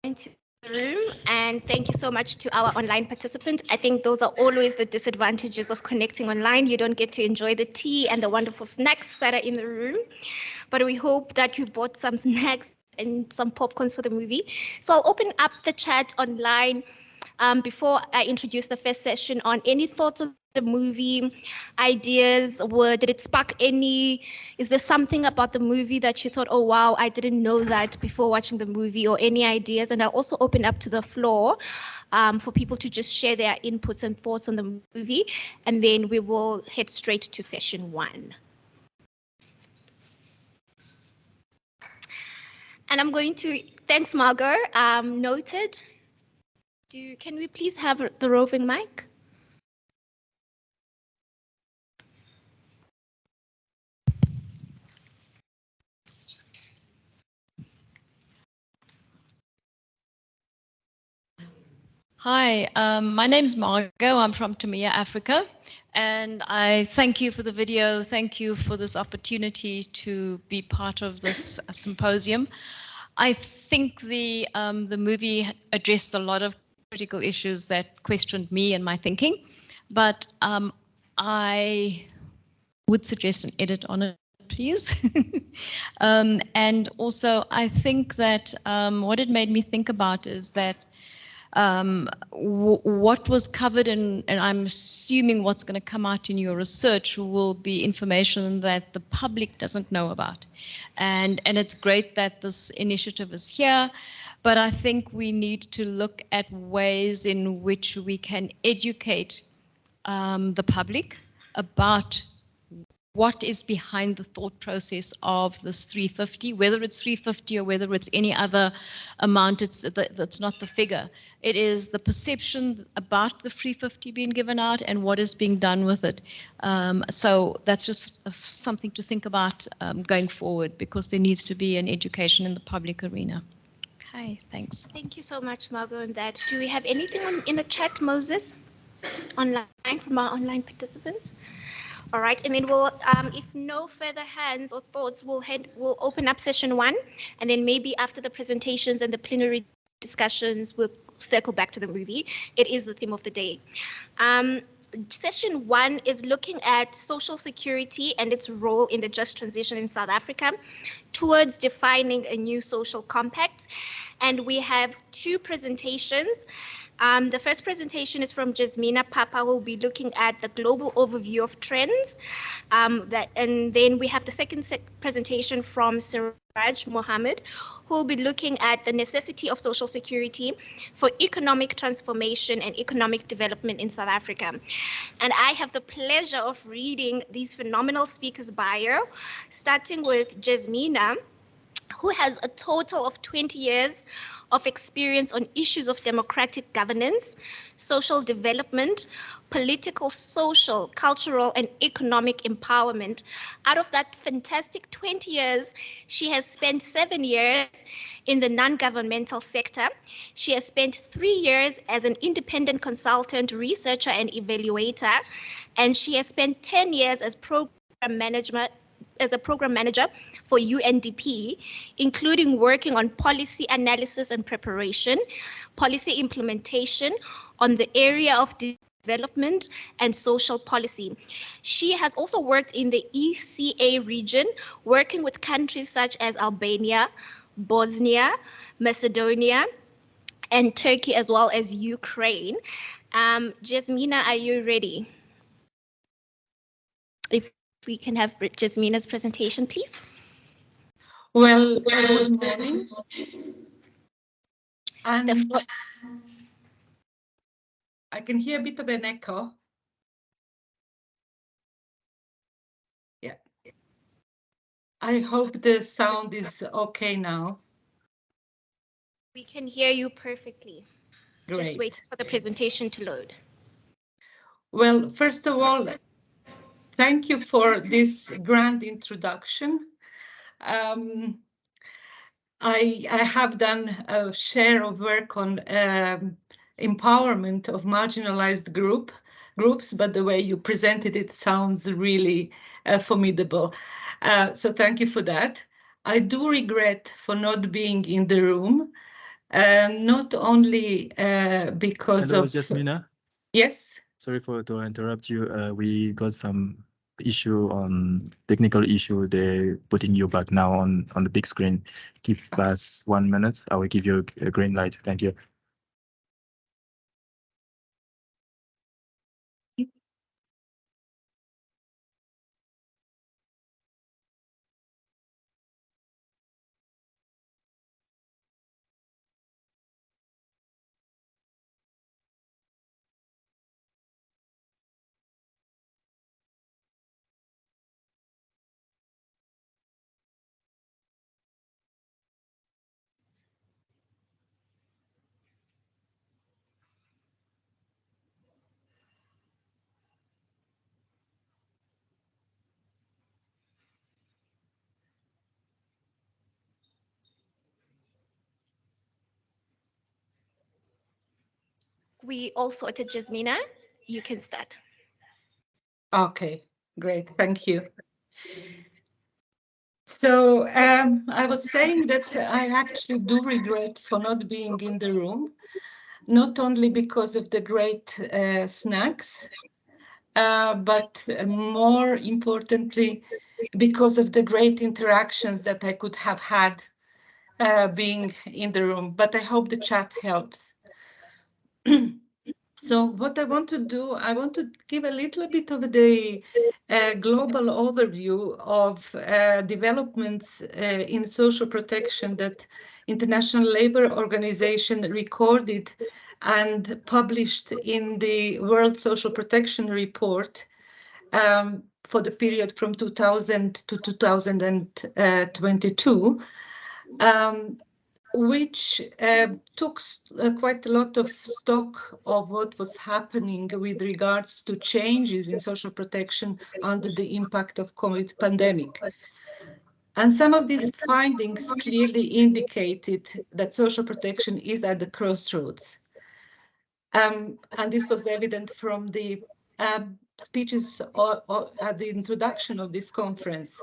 into the room, and thank you so much to our online participants. I think those are always the disadvantages of connecting online. You don't get to enjoy the tea and the wonderful snacks that are in the room, but we hope that you bought some snacks and some popcorns for the movie. So I'll open up the chat online before I introduce the first session on any thoughts on the movie, ideas, did it spark any, is there something about the movie that you thought, oh wow, I didn't know that before watching the movie, or any ideas? And I'll also open up to the floor for people to just share their inputs and thoughts on the movie, and then we will head straight to session 1. And I'm going to, thanks Margot, noted. Can we please have the roving mic? Hi, my name's Margot. I'm from Tamia, Africa, and I thank you for the video. Thank you for this opportunity to be part of this symposium. I think the movie addressed a lot of critical issues that questioned me and my thinking, but I would suggest an edit on it, please. And also, I think that what it made me think about is that what was covered, and I'm assuming what's going to come out in your research will be information that the public doesn't know about. And it's great that this initiative is here, but I think we need to look at ways in which we can educate the public about what is behind the thought process of this 350, whether it's 350 or whether it's any other amount, that's not the figure. It is the perception about the 350 being given out and what is being done with it. So that's just something to think about going forward, because there needs to be an education in the public arena. Okay, thanks. Thank you so much, Margot, on that. Do we have anything in the chat, Moses, online, from our online participants? All right, and then we'll, if no further hands or thoughts, we'll open up session 1, and then maybe after the presentations and the plenary discussions, we'll circle back to the movie. It is the theme of the day. Session 1 is looking at social security and its role in the just transition in South Africa towards defining a new social compact. And we have 2 presentations. The first presentation is from Jasmina Papa. We'll be looking at the global overview of trends. And then we have the second presentation from Siraj Mohammed, who will be looking at the necessity of social security for economic transformation and economic development in South Africa. And I have the pleasure of reading these phenomenal speakers' bio, starting with Jasmina, who has a total of 20 years of experience on issues of democratic governance, social development, political, social, cultural, and economic empowerment. Out of that fantastic 20 years, she has spent 7 years in the non-governmental sector. She has spent 3 years as an independent consultant, researcher, and evaluator, and she has spent 10 years as a program manager for UNDP, including working on policy analysis and preparation, policy implementation on the area of development and social policy. She has also worked in the ECA region, working with countries such as Albania, Bosnia, Macedonia, and Turkey, as well as Ukraine. Jasmina, are you ready? If we can have Jasmina's presentation, please. Well, good morning. And I can hear a bit of an echo. Yeah. I hope the sound is okay now. We can hear you perfectly. Great. Just wait for the presentation to load. Well, first of all, thank you for this grand introduction. I have done a share of work on empowerment of marginalized groups, but the way you presented it sounds really formidable. So thank you for that. I do regret for not being in the room not only because Hello, of... Jasmina. Yes? Sorry to interrupt you. We got some issue on technical issue. They're putting you back now on the big screen. Give us 1 minute. I will give you a green light. Thank you. We all sorted, Jasmina. You can start. Okay, great. Thank you. So I was saying that I actually do regret for not being in the room, not only because of the great snacks, but more importantly, because of the great interactions that I could have had being in the room. But I hope the chat helps. So what I want to do, I want to give a little bit of the global overview of developments in social protection that International Labour Organization recorded and published in the World Social Protection Report for the period from 2000 to 2022. Which took quite a lot of stock of what was happening with regards to changes in social protection under the impact of COVID pandemic. And some of these findings clearly indicated that social protection is at the crossroads. And this was evident from the speeches or at the introduction of this conference.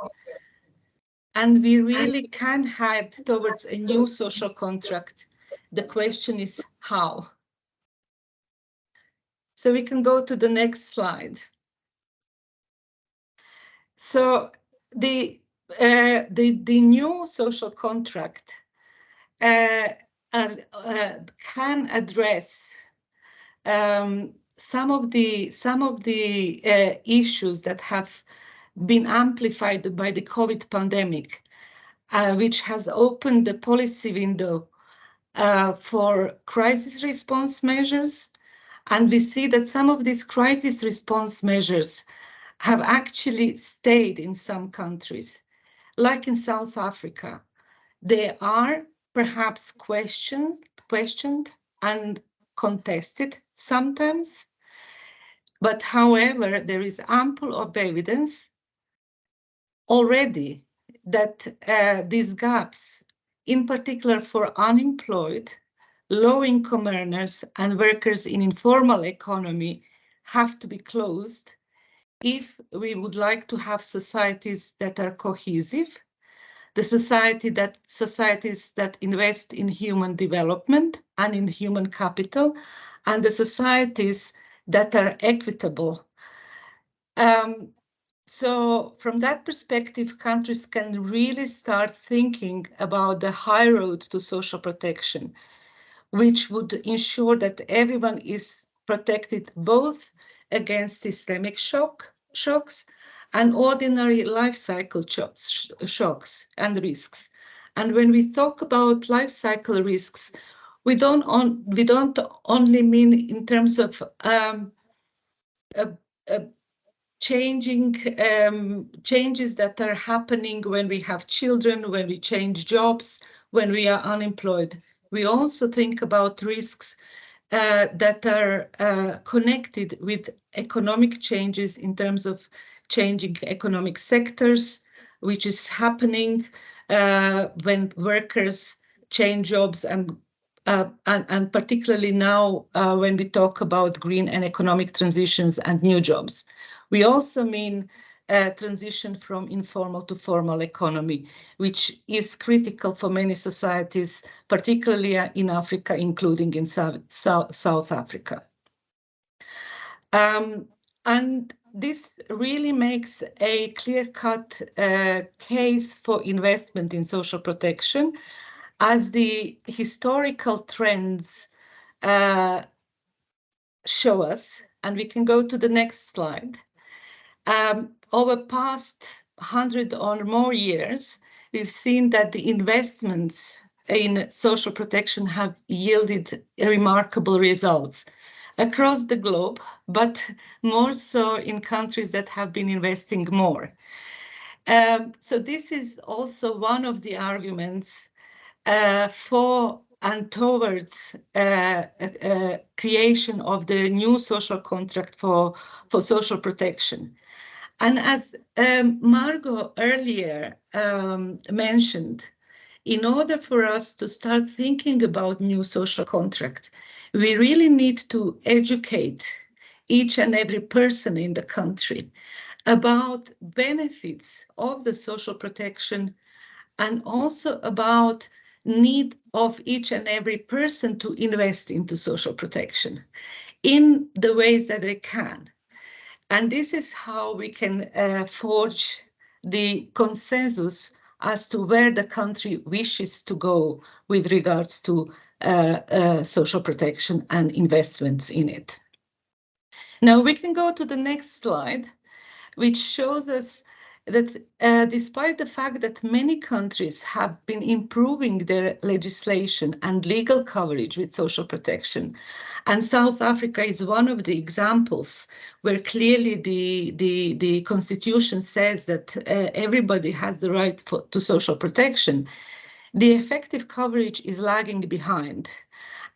And we really can head towards a new social contract. The question is how? So we can go to the next slide. So the new social contract can address some of the issues that have been amplified by the COVID pandemic, which has opened the policy window for crisis response measures. And we see that some of these crisis response measures have actually stayed in some countries, like in South Africa. They are perhaps questioned and contested sometimes. But however, there is ample of evidence already that these gaps, in particular for unemployed, low-income earners and workers in informal economy, have to be closed if we would like to have societies that are cohesive, the societies that invest in human development and in human capital, and the societies that are equitable. So from that perspective, countries can really start thinking about the high road to social protection, which would ensure that everyone is protected both against systemic shocks and ordinary life cycle shocks and risks. And when we talk about life cycle risks, we don't only mean in terms of changes that are happening when we have children, when we change jobs, when we are unemployed. We also think about risks that are connected with economic changes in terms of changing economic sectors, which is happening when workers change jobs and particularly now when we talk about green and economic transitions and new jobs. We also mean transition from informal to formal economy, which is critical for many societies, particularly in Africa, including in South Africa. And this really makes a clear-cut case for investment in social protection, as the historical trends show us. And we can go to the next slide. Over past 100 or more years, we've seen that the investments in social protection have yielded remarkable results across the globe, but more so in countries that have been investing more. So this is also one of the arguments for and towards creation of the new social contract for social protection. And as Margot earlier mentioned, in order for us to start thinking about new social contract, we really need to educate each and every person in the country about benefits of the social protection, and also about need of each and every person to invest into social protection in the ways that they can. And this is how we can forge the consensus as to where the country wishes to go with regards to social protection and investments in it. Now we can go to the next slide, which shows us that despite the fact that many countries have been improving their legislation and legal coverage with social protection, and South Africa is one of the examples where clearly the constitution says that everybody has the right to social protection, the effective coverage is lagging behind.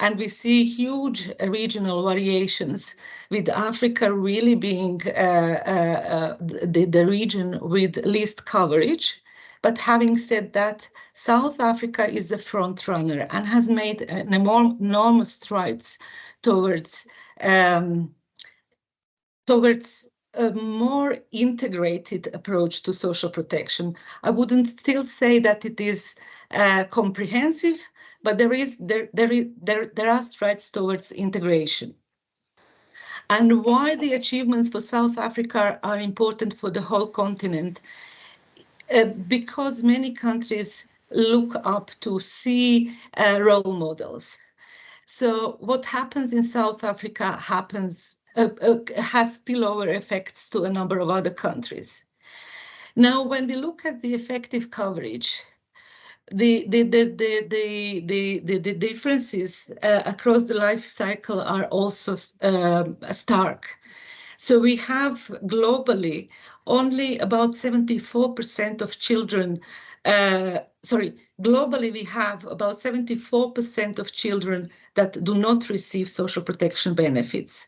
And we see huge regional variations, with Africa really being the region with least coverage. But having said that, South Africa is a front runner and has made enormous strides towards a more integrated approach to social protection. I wouldn't still say that it is comprehensive, but there are strides towards integration. And why the achievements for South Africa are important for the whole continent? Because many countries look up to see role models. So what happens in South Africa has spillover effects to a number of other countries. Now, when we look at the effective coverage, the differences across the life cycle are also stark. So we have globally only about 74% of children, globally we have about 74% of children that do not receive social protection benefits.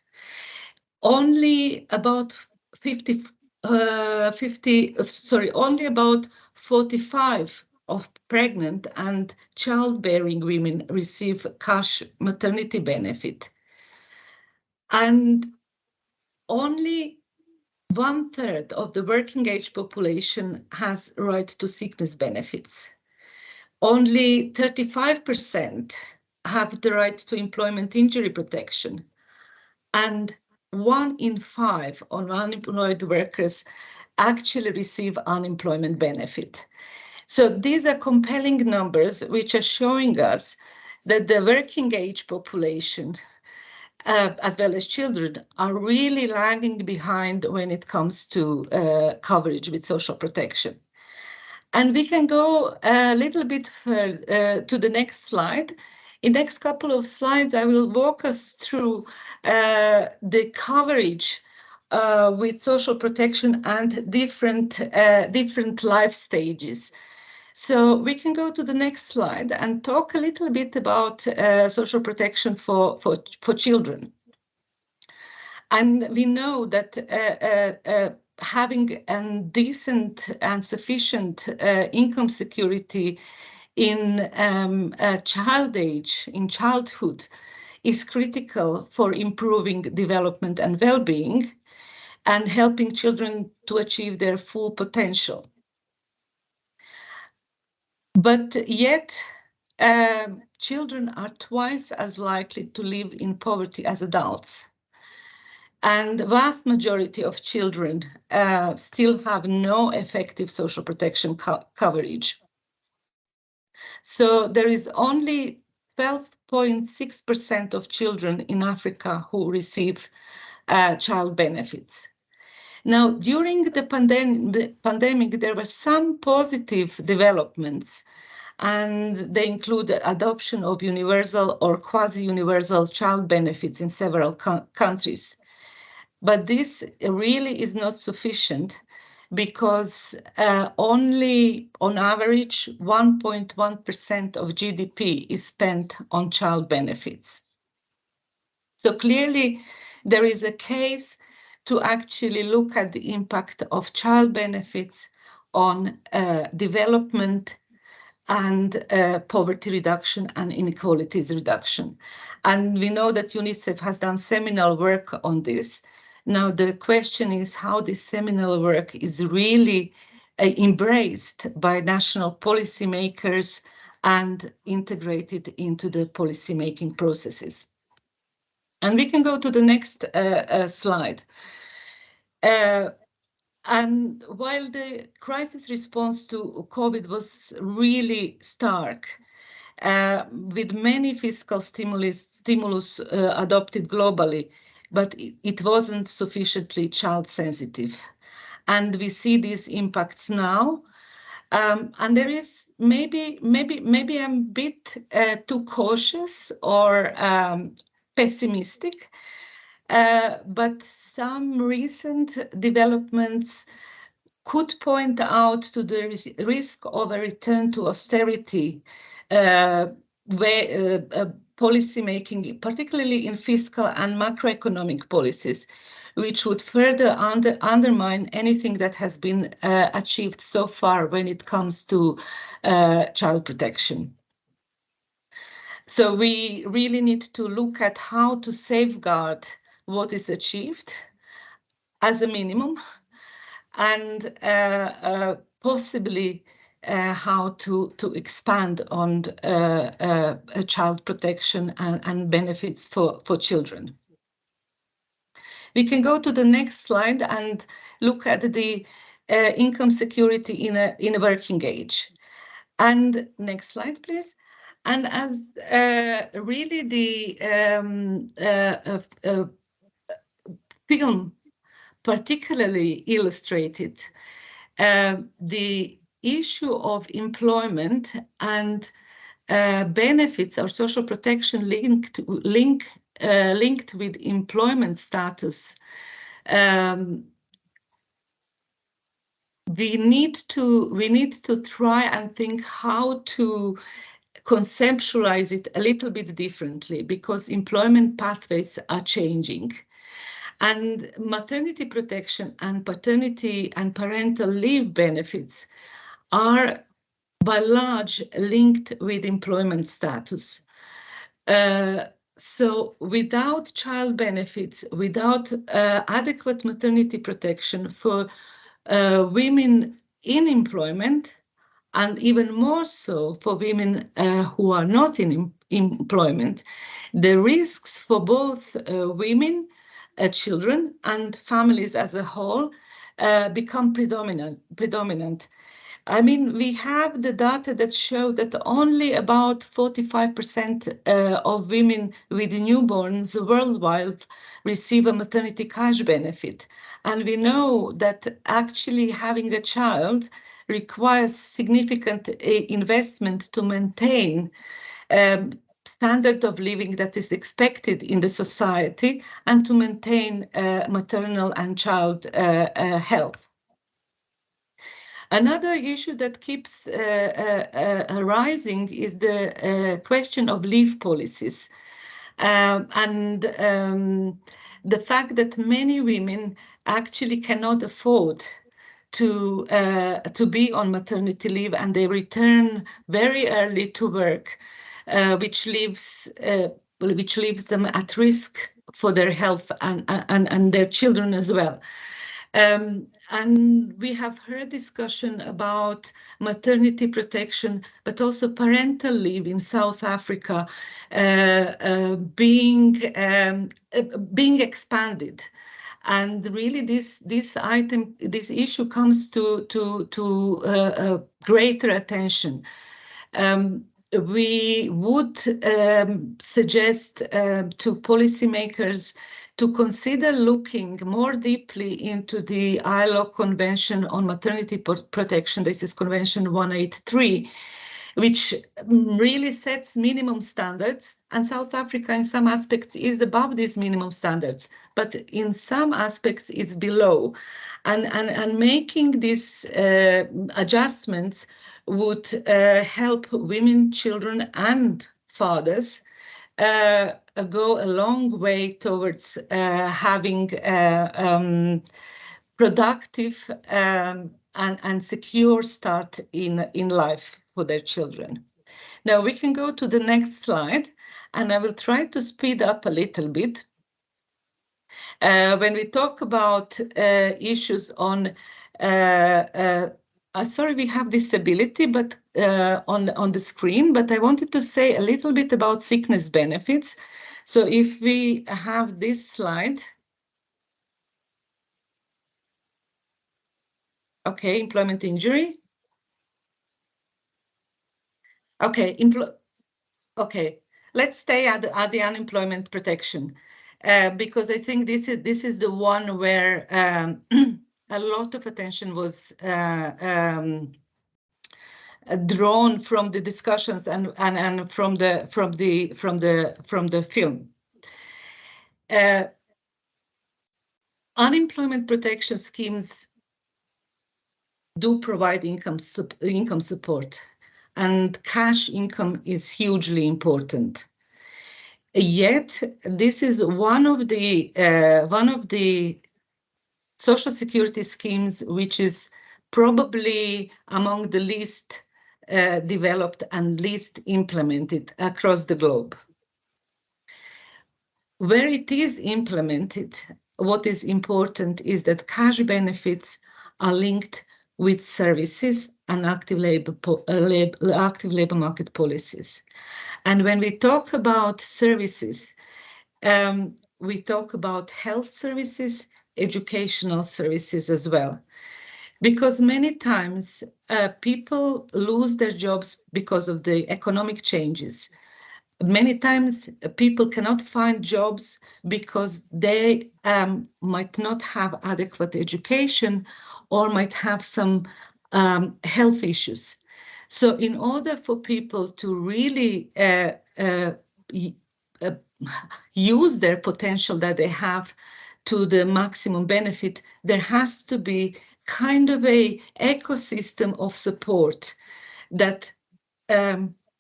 Only about 45 of pregnant and childbearing women receive cash maternity benefit. And only 1/3 of the working age population has right to sickness benefits. Only 35% have the right to employment injury protection. And 1 in 5 of unemployed workers actually receive unemployment benefit. So these are compelling numbers which are showing us that the working age population, as well as children, are really lagging behind when it comes to coverage with social protection. And we can go a little bit further to the next slide. In the next couple of slides, I will walk us through the coverage with social protection and different life stages. So we can go to the next slide and talk a little bit about social protection for children. And we know that having a decent and sufficient income security in childhood is critical for improving development and well-being. and helping children to achieve their full potential. But yet, children are twice as likely to live in poverty as adults. And the vast majority of children still have no effective social protection coverage. So there is only 12.6% of children in Africa who receive child benefits. Now, during the pandemic, there were some positive developments, and they include the adoption of universal or quasi-universal child benefits in several countries. But this really is not sufficient because only on average 1.1% of GDP is spent on child benefits. So clearly there is a case to actually look at the impact of child benefits on development and poverty reduction and inequalities reduction. And we know that UNICEF has done seminal work on this. Now, the question is how this seminal work is really embraced by national policymakers and integrated into the policymaking processes. And we can go to the next slide. And while the crisis response to COVID was really stark, with many fiscal stimulus adopted globally, but it wasn't sufficiently child sensitive. And we see these impacts now. And there is maybe I'm a bit too cautious or pessimistic, but some recent developments could point out to the risk of a return to austerity, where policy making, particularly in fiscal and macroeconomic policies, which would further undermine anything that has been achieved so far when it comes to child protection. So we really need to look at how to safeguard what is achieved as a minimum, and possibly how to expand on child protection and benefits for children. We can go to the next slide and look at the income security in a working age. And next slide, please. And as really the film particularly illustrated, the issue of employment and benefits or social protection linked with employment status. We need to try and think how to conceptualize it a little bit differently, because employment pathways are changing. And maternity protection and paternity and parental leave benefits are by large linked with employment status. So without child benefits, without adequate maternity protection for women in employment, and even more so for women who are not in employment, the risks for both women, children, and families as a whole become predominant. I mean, we have the data that show that only about 45% of women with newborns worldwide receive a maternity cash benefit. And we know that actually having a child requires significant investment to maintain standard of living that is expected in the society and to maintain maternal and child health. Another issue that keeps rising is the question of leave policies, and the fact that many women actually cannot afford to be on maternity leave, and they return very early to work, which leaves them at risk for their health and their children as well. And we have heard discussion about maternity protection, but also parental leave in South Africa being expanded. And really, this issue comes to greater attention. We would suggest to policymakers to consider looking more deeply into the ILO Convention on Maternity Protection. This is Convention 183, which really sets minimum standards. And South Africa, in some aspects, is above these minimum standards, but in some aspects, it's below. And making these adjustments would help women, children, and fathers go a long way towards having productive and secure start in life for their children. Now we can go to the next slide, and I will try to speed up a little bit. When we talk about issues on sorry, we have disability, but on the screen. But I wanted to say a little bit about sickness benefits. So if we have this slide, okay, employment injury. Okay, okay. Let's stay at the unemployment protection because I think this is the one where a lot of attention was drawn from the discussions and from the film. Unemployment protection schemes do provide income support, and cash income is hugely important. Yet, this is one of the social security schemes which is probably among the least developed and least implemented across the globe. Where it is implemented, what is important is that cash benefits are linked with services and active labor market policies. And when we talk about services, we talk about health services, educational services as well. Because many times people lose their jobs because of the economic changes. Many times people cannot find jobs because they might not have adequate education or might have some health issues. So in order for people to really use their potential that they have to the maximum benefit, there has to be kind of a ecosystem of support that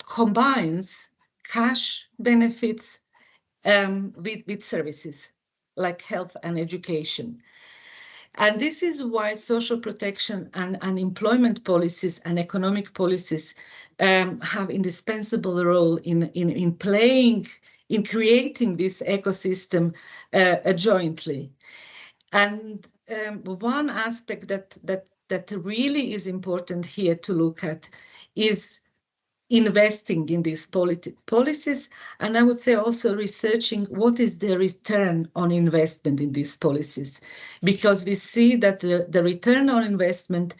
combines cash benefits with services like health and education. And this is why social protection and employment policies and economic policies have indispensable role in creating this ecosystem jointly. And one aspect that really is important here to look at is investing in these policies, and I would say also researching what is the return on investment in these policies, because we see that the return on investment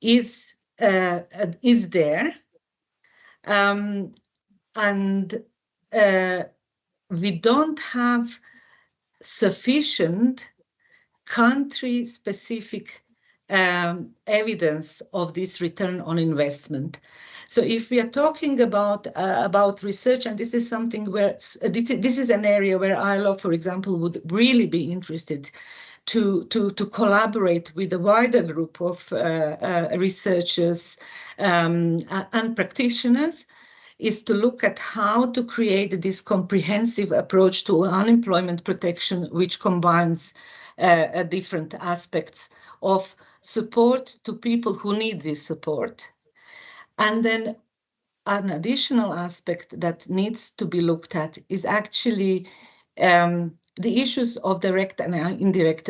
is there, and we don't have sufficient country-specific evidence of this return on investment. So if we are talking about research, and this is something where this is an area where ILO, for example, would really be interested to collaborate with a wider group of researchers and practitioners, is to look at how to create this comprehensive approach to unemployment protection, which combines different aspects of support to people who need this support. And then an additional aspect that needs to be looked at is actually the issues of direct and indirect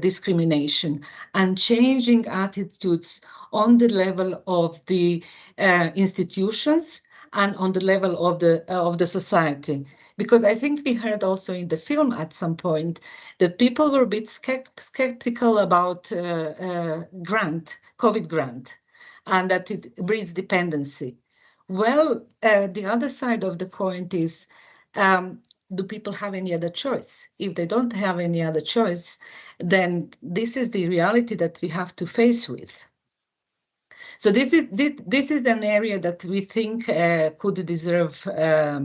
discrimination and changing attitudes on the level of the institutions and on the level of the society. Because I think we heard also in the film at some point that people were a bit skeptical about COVID grant, and that it breeds dependency. Well, the other side of the coin is, do people have any other choice? If they don't have any other choice, then this is the reality that we have to face with. So this is an area that we think could deserve a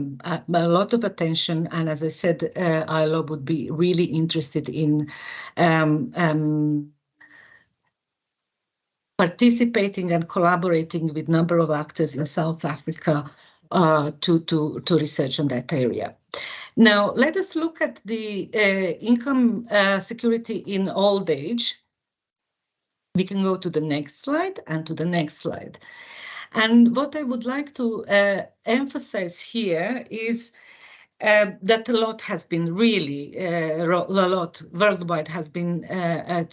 lot of attention. And as I said, ILO would be really interested in participating and collaborating with a number of actors in South Africa to research on that area. Now, let us look at the income security in old age. We can go to the next slide and to the next slide. And what I would like to emphasize here is that a lot has been really, a lot worldwide has been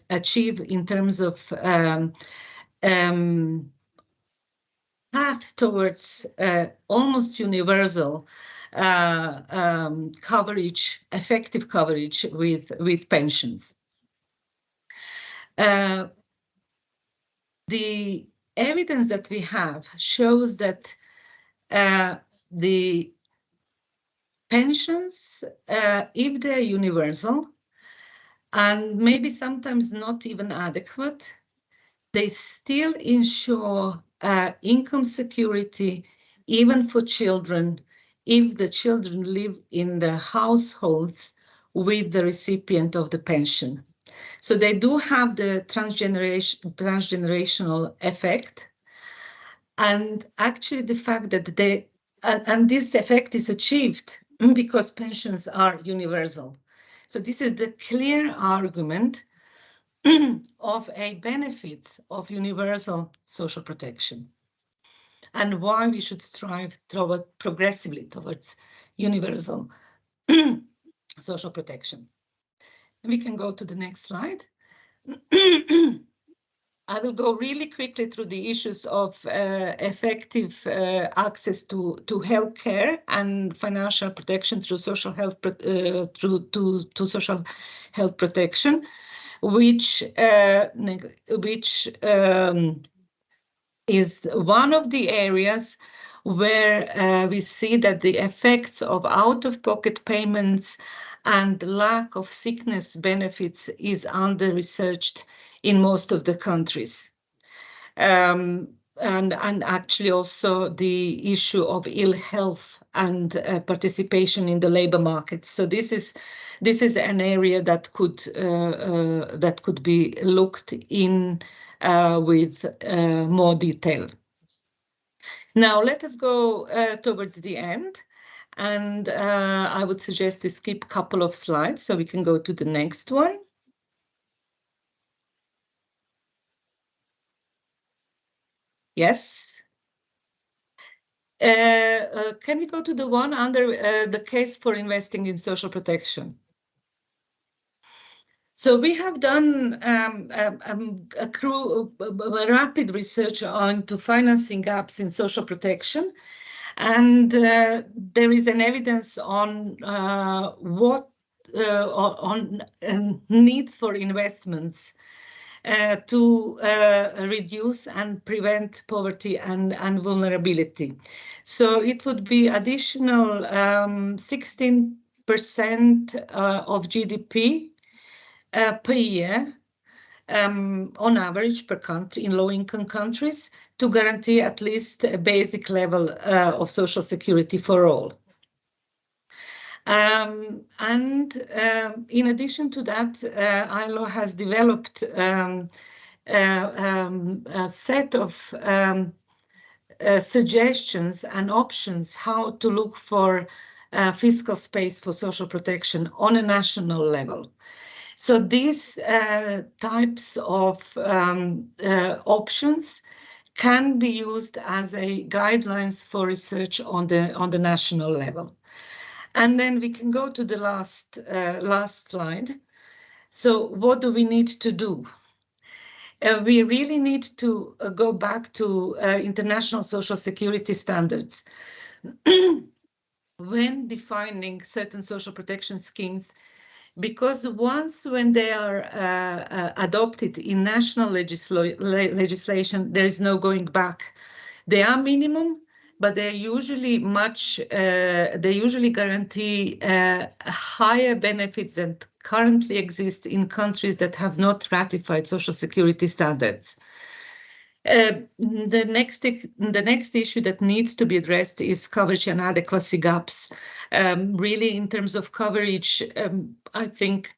achieved in terms of path towards almost universal coverage, effective coverage with pensions. The evidence that we have shows that the pensions, if they're universal and maybe sometimes not even adequate, they still ensure income security even for children if the children live in the households with the recipient of the pension. So they do have the transgenerational effect. And actually the fact that and this effect is achieved because pensions are universal. So this is the clear argument of a benefits of universal social protection and why we should strive progressively towards universal social protection. We can go to the next slide. I will go really quickly through the issues of effective access to healthcare and financial protection through social health to social health protection, which is one of the areas where we see that the effects of out-of-pocket payments and lack of sickness benefits is under-researched in most of the countries. And actually also the issue of ill health and participation in the labor market. So this is an area that could be looked in with more detail. Now let us go towards the end, and I would suggest we skip a couple of slides so we can go to the next one. Yes. Can we go to the one under the case for investing in social protection? So we have done a rapid research onto financing gaps in social protection, and there is an evidence on needs for investments to reduce and prevent poverty and vulnerability. So it would be additional 16% of GDP per year on average per country in low-income countries to guarantee at least a basic level of social security for all. And in addition to that, ILO has developed a set of suggestions and options how to look for fiscal space for social protection on a national level. So these types of options can be used as a guidelines for research on the national level. And then we can go to the last slide. So what do we need to do? We really need to go back to international social security standards. When defining certain social protection schemes, because once when they are adopted in national legislation, there is no going back. They are minimum, but they usually they usually guarantee higher benefits than currently exist in countries that have not ratified social security standards. The next issue that needs to be addressed is coverage and adequacy gaps. Really, in terms of coverage, I think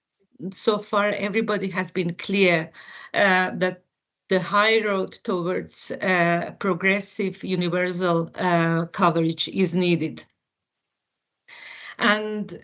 so far everybody has been clear that the high road towards progressive universal coverage is needed. And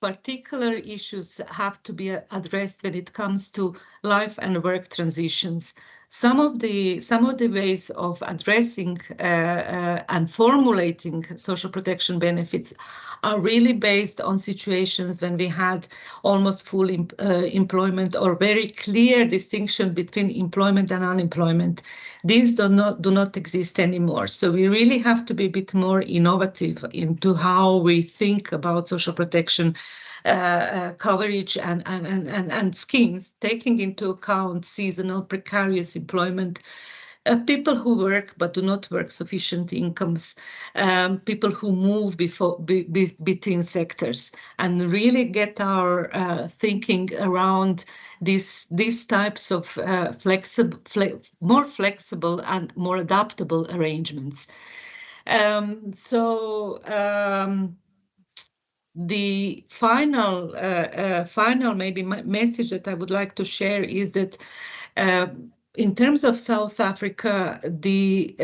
particular issues have to be addressed when it comes to life and work transitions. Some of the ways of addressing and formulating social protection benefits are really based on situations when we had almost full employment or very clear distinction between employment and unemployment. These do not exist anymore. So we really have to be a bit more innovative into how we think about social protection coverage and schemes, taking into account seasonal precarious employment, people who work but do not work sufficient incomes, people who move between sectors, and really get our thinking around these types of more flexible and more adaptable arrangements. The final maybe message that I would like to share is that in terms of South Africa, the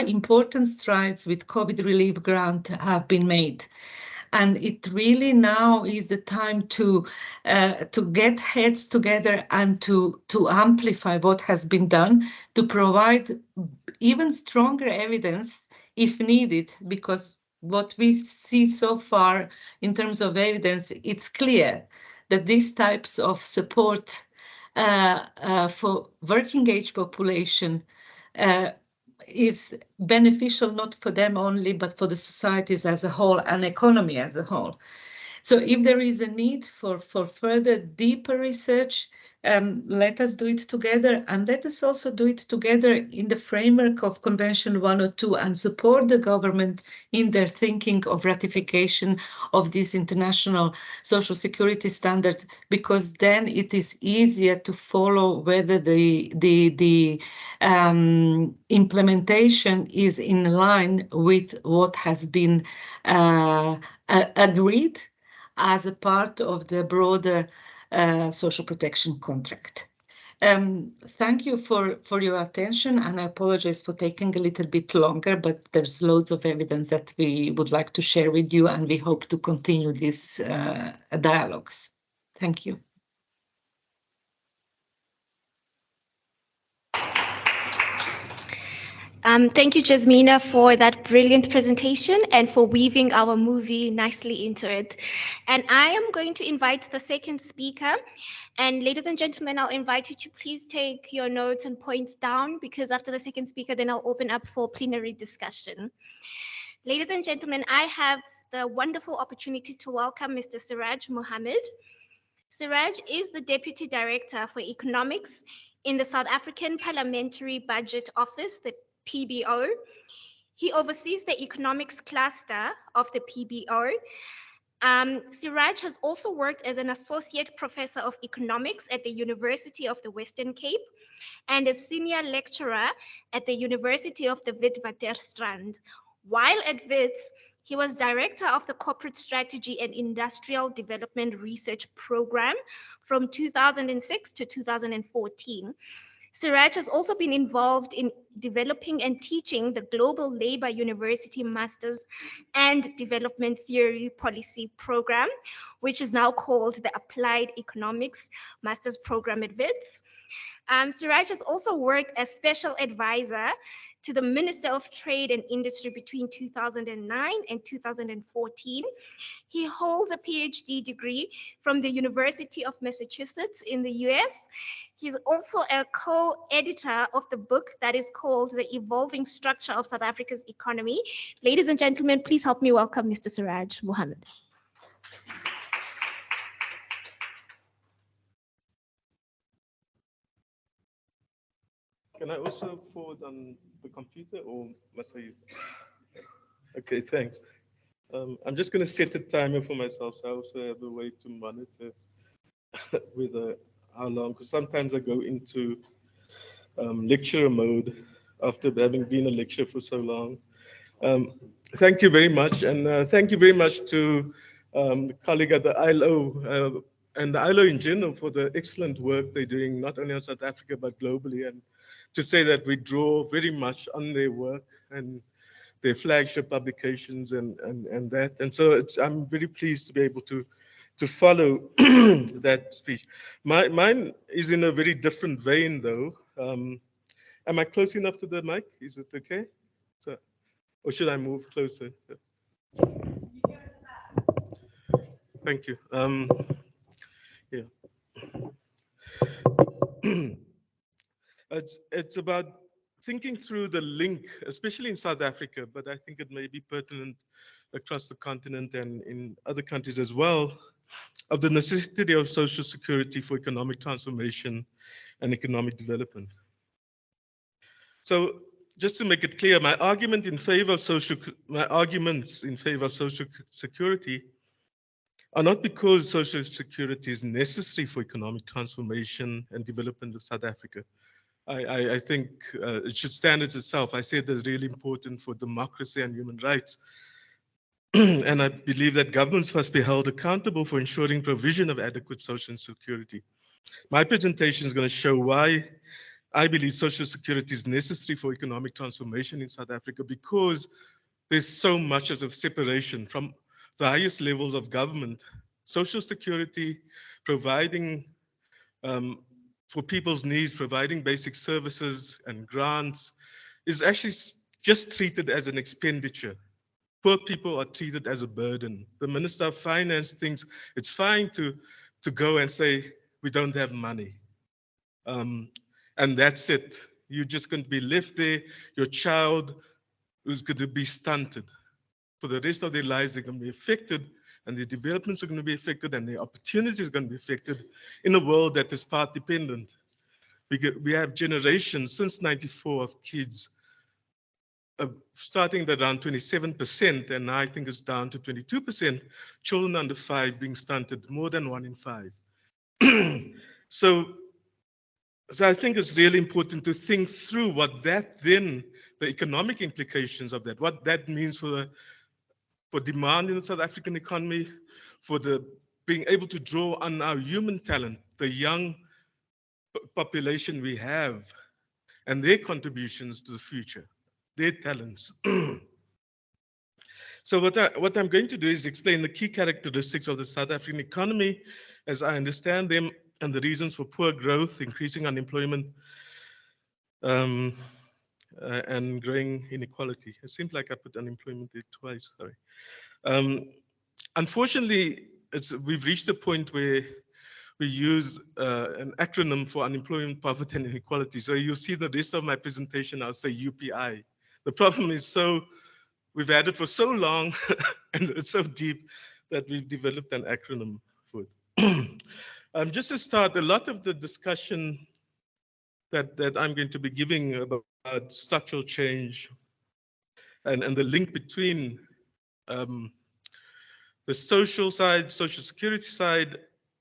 important strides with COVID relief grant have been made. And it really now is the time to get heads together and to amplify what has been done, to provide even stronger evidence if needed, because what we see so far in terms of evidence, it's clear that these types of support for working age population is beneficial not for them only, but for the societies as a whole and economy as a whole. So if there is a need for further deeper research, let us do it together, and let us also do it together in the framework of Convention 102 and support the government in their thinking of ratification of this international social security standard, because then it is easier to follow whether the implementation is in line with what has been agreed as a part of the broader social protection contract. Thank you for your attention, and I apologize for taking a little bit longer, but there's loads of evidence that we would like to share with you, and we hope to continue these dialogues. Thank you. Thank you, Jasmina, for that brilliant presentation and for weaving our movie nicely into it. And I am going to invite the second speaker. And ladies and gentlemen, I'll invite you to please take your notes and points down, because after the second speaker, then I'll open up for plenary discussion. Ladies and gentlemen, I have the wonderful opportunity to welcome Mr. Siraj Mohammed. Siraj is the Deputy Director for Economics in the South African Parliamentary Budget Office, the PBO. He oversees the economics cluster of the PBO. Siraj has also worked as an associate professor of economics at the University of the Western Cape and a senior lecturer at the University of the Witwatersrand. While at WITS, he was director of the Corporate Strategy and Industrial Development Research Program from 2006 to 2014. Siraj has also been involved in developing and teaching the Global Labor University Masters and Development Theory Policy Program, which is now called the Applied Economics Masters Program at WITS. Siraj has also worked as special advisor to the Minister of Trade and Industry between 2009 and 2014. He holds a PhD degree from the University of Massachusetts in the US. He's also a co-editor of the book that is called The Evolving Structure of South Africa's Economy. Ladies and gentlemen, please help me welcome Mr. Siraj Mohammed. Can I also forward on the computer, or must I use? Okay, thanks. I'm just going to set a timer for myself, so I also have a way to monitor whether how long, because sometimes I go into lecturer mode after having been a lecturer for so long. Thank you very much, and thank you very much to the colleague at the ILO and the ILO in general for the excellent work they're doing, not only in South Africa, but globally, and to say that we draw very much on their work and their flagship publications and that. And so I'm very pleased to be able to follow that speech. Mine is in a very different vein, though. Am I close enough to the mic? Is it okay? So, or should I move closer? Thank you. Yeah. It's about thinking through the link, especially in South Africa, but I think it may be pertinent across the continent and in other countries as well, of the necessity of social security for economic transformation and economic development. So just to make it clear, my arguments in favor of social security are not because social security is necessary for economic transformation and development of South Africa. I think it should stand as itself. I said it's really important for democracy and human rights. And I believe that governments must be held accountable for ensuring provision of adequate social security. My presentation is going to show why I believe social security is necessary for economic transformation in South Africa, because there's so much as a separation from the highest levels of government. Social security, providing for people's needs, providing basic services and grants, is actually just treated as an expenditure. Poor people are treated as a burden. The Minister of Finance thinks it's fine to go and say, we don't have money. And that's it. You're just going to be left there. Your child is going to be stunted. For the rest of their lives, they're going to be affected, and their developments are going to be affected, and their opportunities are going to be affected in a world that is part dependent. We have generations since '94 of kids starting at around 27%, and now I think it's down to 22%, children under 5 being stunted, more than 1 in 5. So I think it's really important to think through what that then, the economic implications of that, what that means for demand in the South African economy, for being able to draw on our human talent, the young population we have, and their contributions to the future, their talents. So what I'm going to do is explain the key characteristics of the South African economy as I understand them, and the reasons for poor growth, increasing unemployment, and growing inequality. It seems like I put unemployment there twice, sorry. Unfortunately, we've reached a point where we use an acronym for unemployment, poverty, and inequality. So you'll see the rest of my presentation, I'll say UPI. The problem is we've had it for so long and it's so deep that we've developed an acronym for it. Just to start, a lot of the discussion that I'm going to be giving about structural change and the link between the social side, social security side,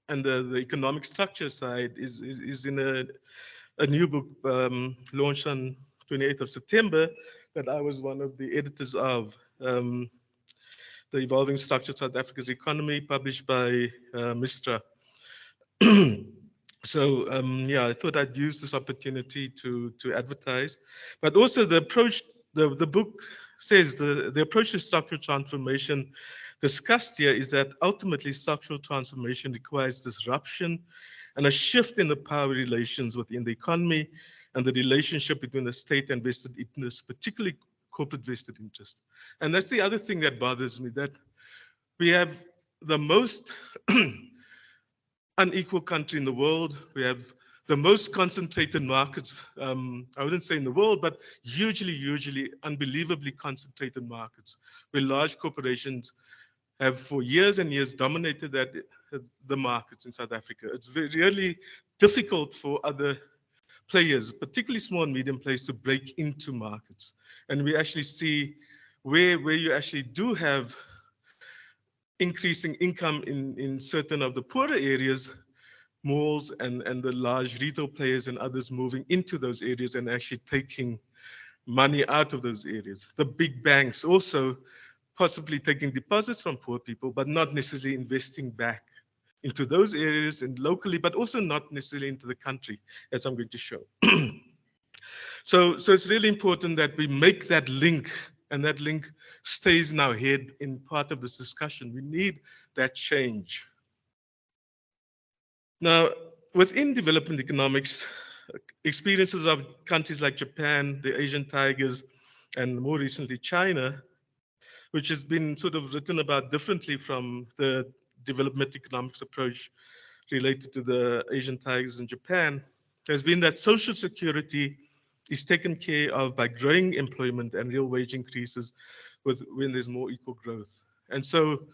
and the economic structure side is in a new book launched on 28th of September that I was one of the editors of. The Evolving Structure of South Africa's Economy, published by Mistra. So yeah, I thought I'd use this opportunity to advertise, but also the approach, the book says the approach to structural transformation discussed here is that ultimately structural transformation requires disruption and a shift in the power relations within the economy and the relationship between the state and vested interests, particularly corporate vested interests. And that's the other thing that bothers me, that we have the most unequal country in the world. We have the most concentrated markets, I wouldn't say in the world, but hugely, unbelievably concentrated markets, where large corporations have for years and years dominated the markets in South Africa. It's really difficult for other players, particularly small and medium players, to break into markets. And we actually see where you actually do have increasing income in certain of the poorer areas, malls and the large retail players and others moving into those areas and actually taking money out of those areas. The big banks also possibly taking deposits from poor people, but not necessarily investing back into those areas and locally, but also not necessarily into the country, as I'm going to show. So it's really important that we make that link, and that link stays in our head in part of this discussion. We need that change. Now, within development economics, experiences of countries like Japan, the Asian tigers, and more recently China, which has been sort of written about differently from the development economics approach related to the Asian tigers in Japan, has been that social security is taken care of by growing employment and real wage increases when there's more equal growth. And so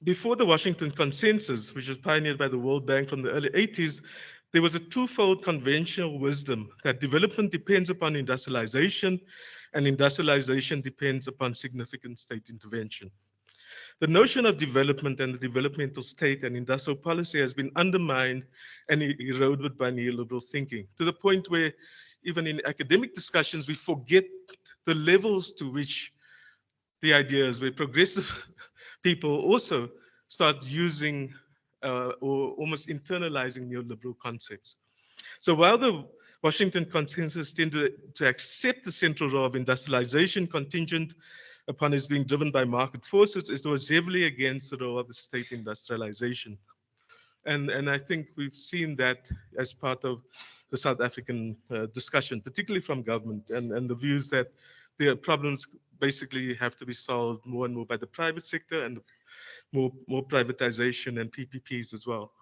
before the Washington Consensus, which was pioneered by the World Bank from the early 80s, there was a twofold conventional wisdom that development depends upon industrialization and industrialization depends upon significant state intervention. The notion of development and the developmental state and industrial policy has been undermined and eroded by neoliberal thinking, to the point where even in academic discussions, we forget the levels to which the ideas, where progressive people also start using or almost internalizing neoliberal concepts. So while the Washington Consensus tended to accept the central role of industrialization contingent upon its being driven by market forces, it was heavily against the role of the state industrialization. And I think we've seen that as part of the South African discussion, particularly from government, and the views that the problems basically have to be solved more and more by the private sector and more privatization and PPPs as well.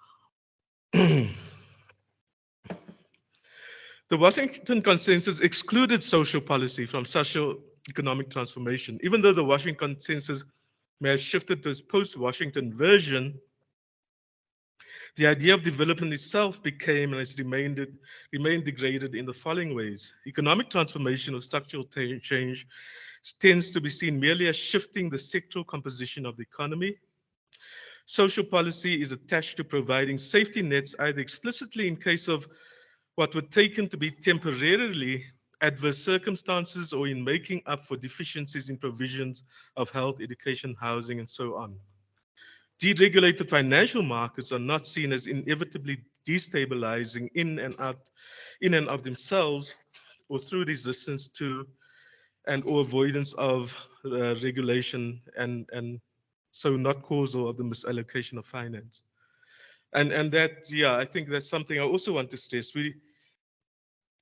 The Washington Consensus excluded social policy from social economic transformation. Even though the Washington Consensus may have shifted to its post-Washington version, the idea of development itself became and has remained degraded in the following ways. Economic transformation or structural change tends to be seen merely as shifting the sectoral composition of the economy. Social policy is attached to providing safety nets, either explicitly in case of what were taken to be temporarily adverse circumstances or in making up for deficiencies in provisions of health, education, housing, and so on. Deregulated financial markets are not seen as inevitably destabilizing in and of themselves or through resistance to and or avoidance of regulation and so not causal of the misallocation of finance. And that, yeah, I think that's something I also want to stress.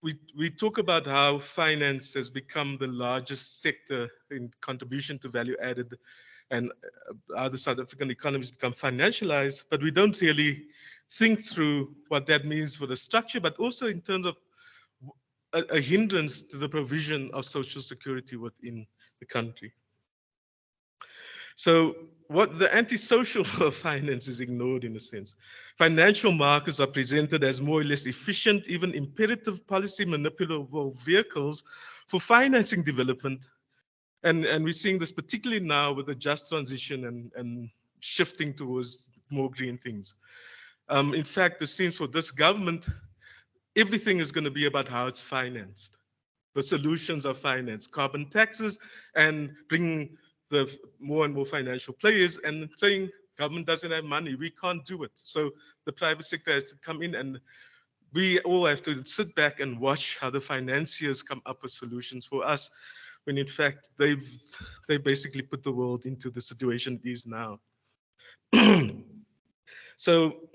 We talk about how finance has become the largest sector in contribution to value added and how the South African economy has become financialized, but we don't really think through what that means for the structure, but also in terms of a hindrance to the provision of social security within the country. So what the antisocial finance is ignored in a sense. Financial markets are presented as more or less efficient, even imperative policy manipulable vehicles for financing development. And we're seeing this particularly now with the just transition and shifting towards more green things. In fact, it seems for this government, everything is going to be about how it's financed. The solutions are financed, carbon taxes, and bringing the more and more financial players and saying government doesn't have money, we can't do it. So the private sector has to come in and we all have to sit back and watch how the financiers come up with solutions for us, when in fact they basically put the world into the situation it is now. So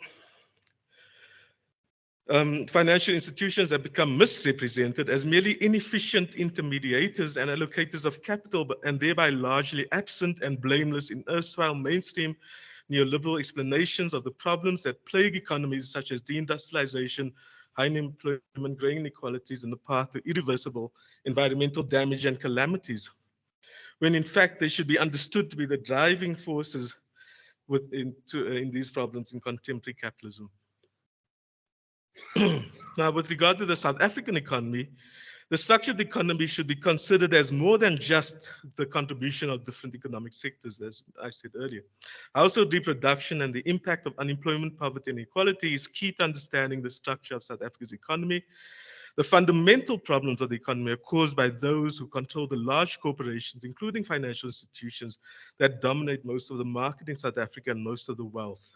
Financial institutions have become misrepresented as merely inefficient intermediators and allocators of capital, and thereby largely absent and blameless in erstwhile mainstream neoliberal explanations of the problems that plague economies such as deindustrialization, high unemployment, growing inequalities, and the path to irreversible environmental damage and calamities, when in fact they should be understood to be the driving forces in these problems in contemporary capitalism. Now, with regard to the South African economy, the structure of the economy should be considered as more than just the contribution of different economic sectors, as I said earlier. Household reproduction and the impact of unemployment, poverty, and inequality is key to understanding the structure of South Africa's economy. The fundamental problems of the economy are caused by those who control the large corporations, including financial institutions, that dominate most of the market in South Africa and most of the wealth.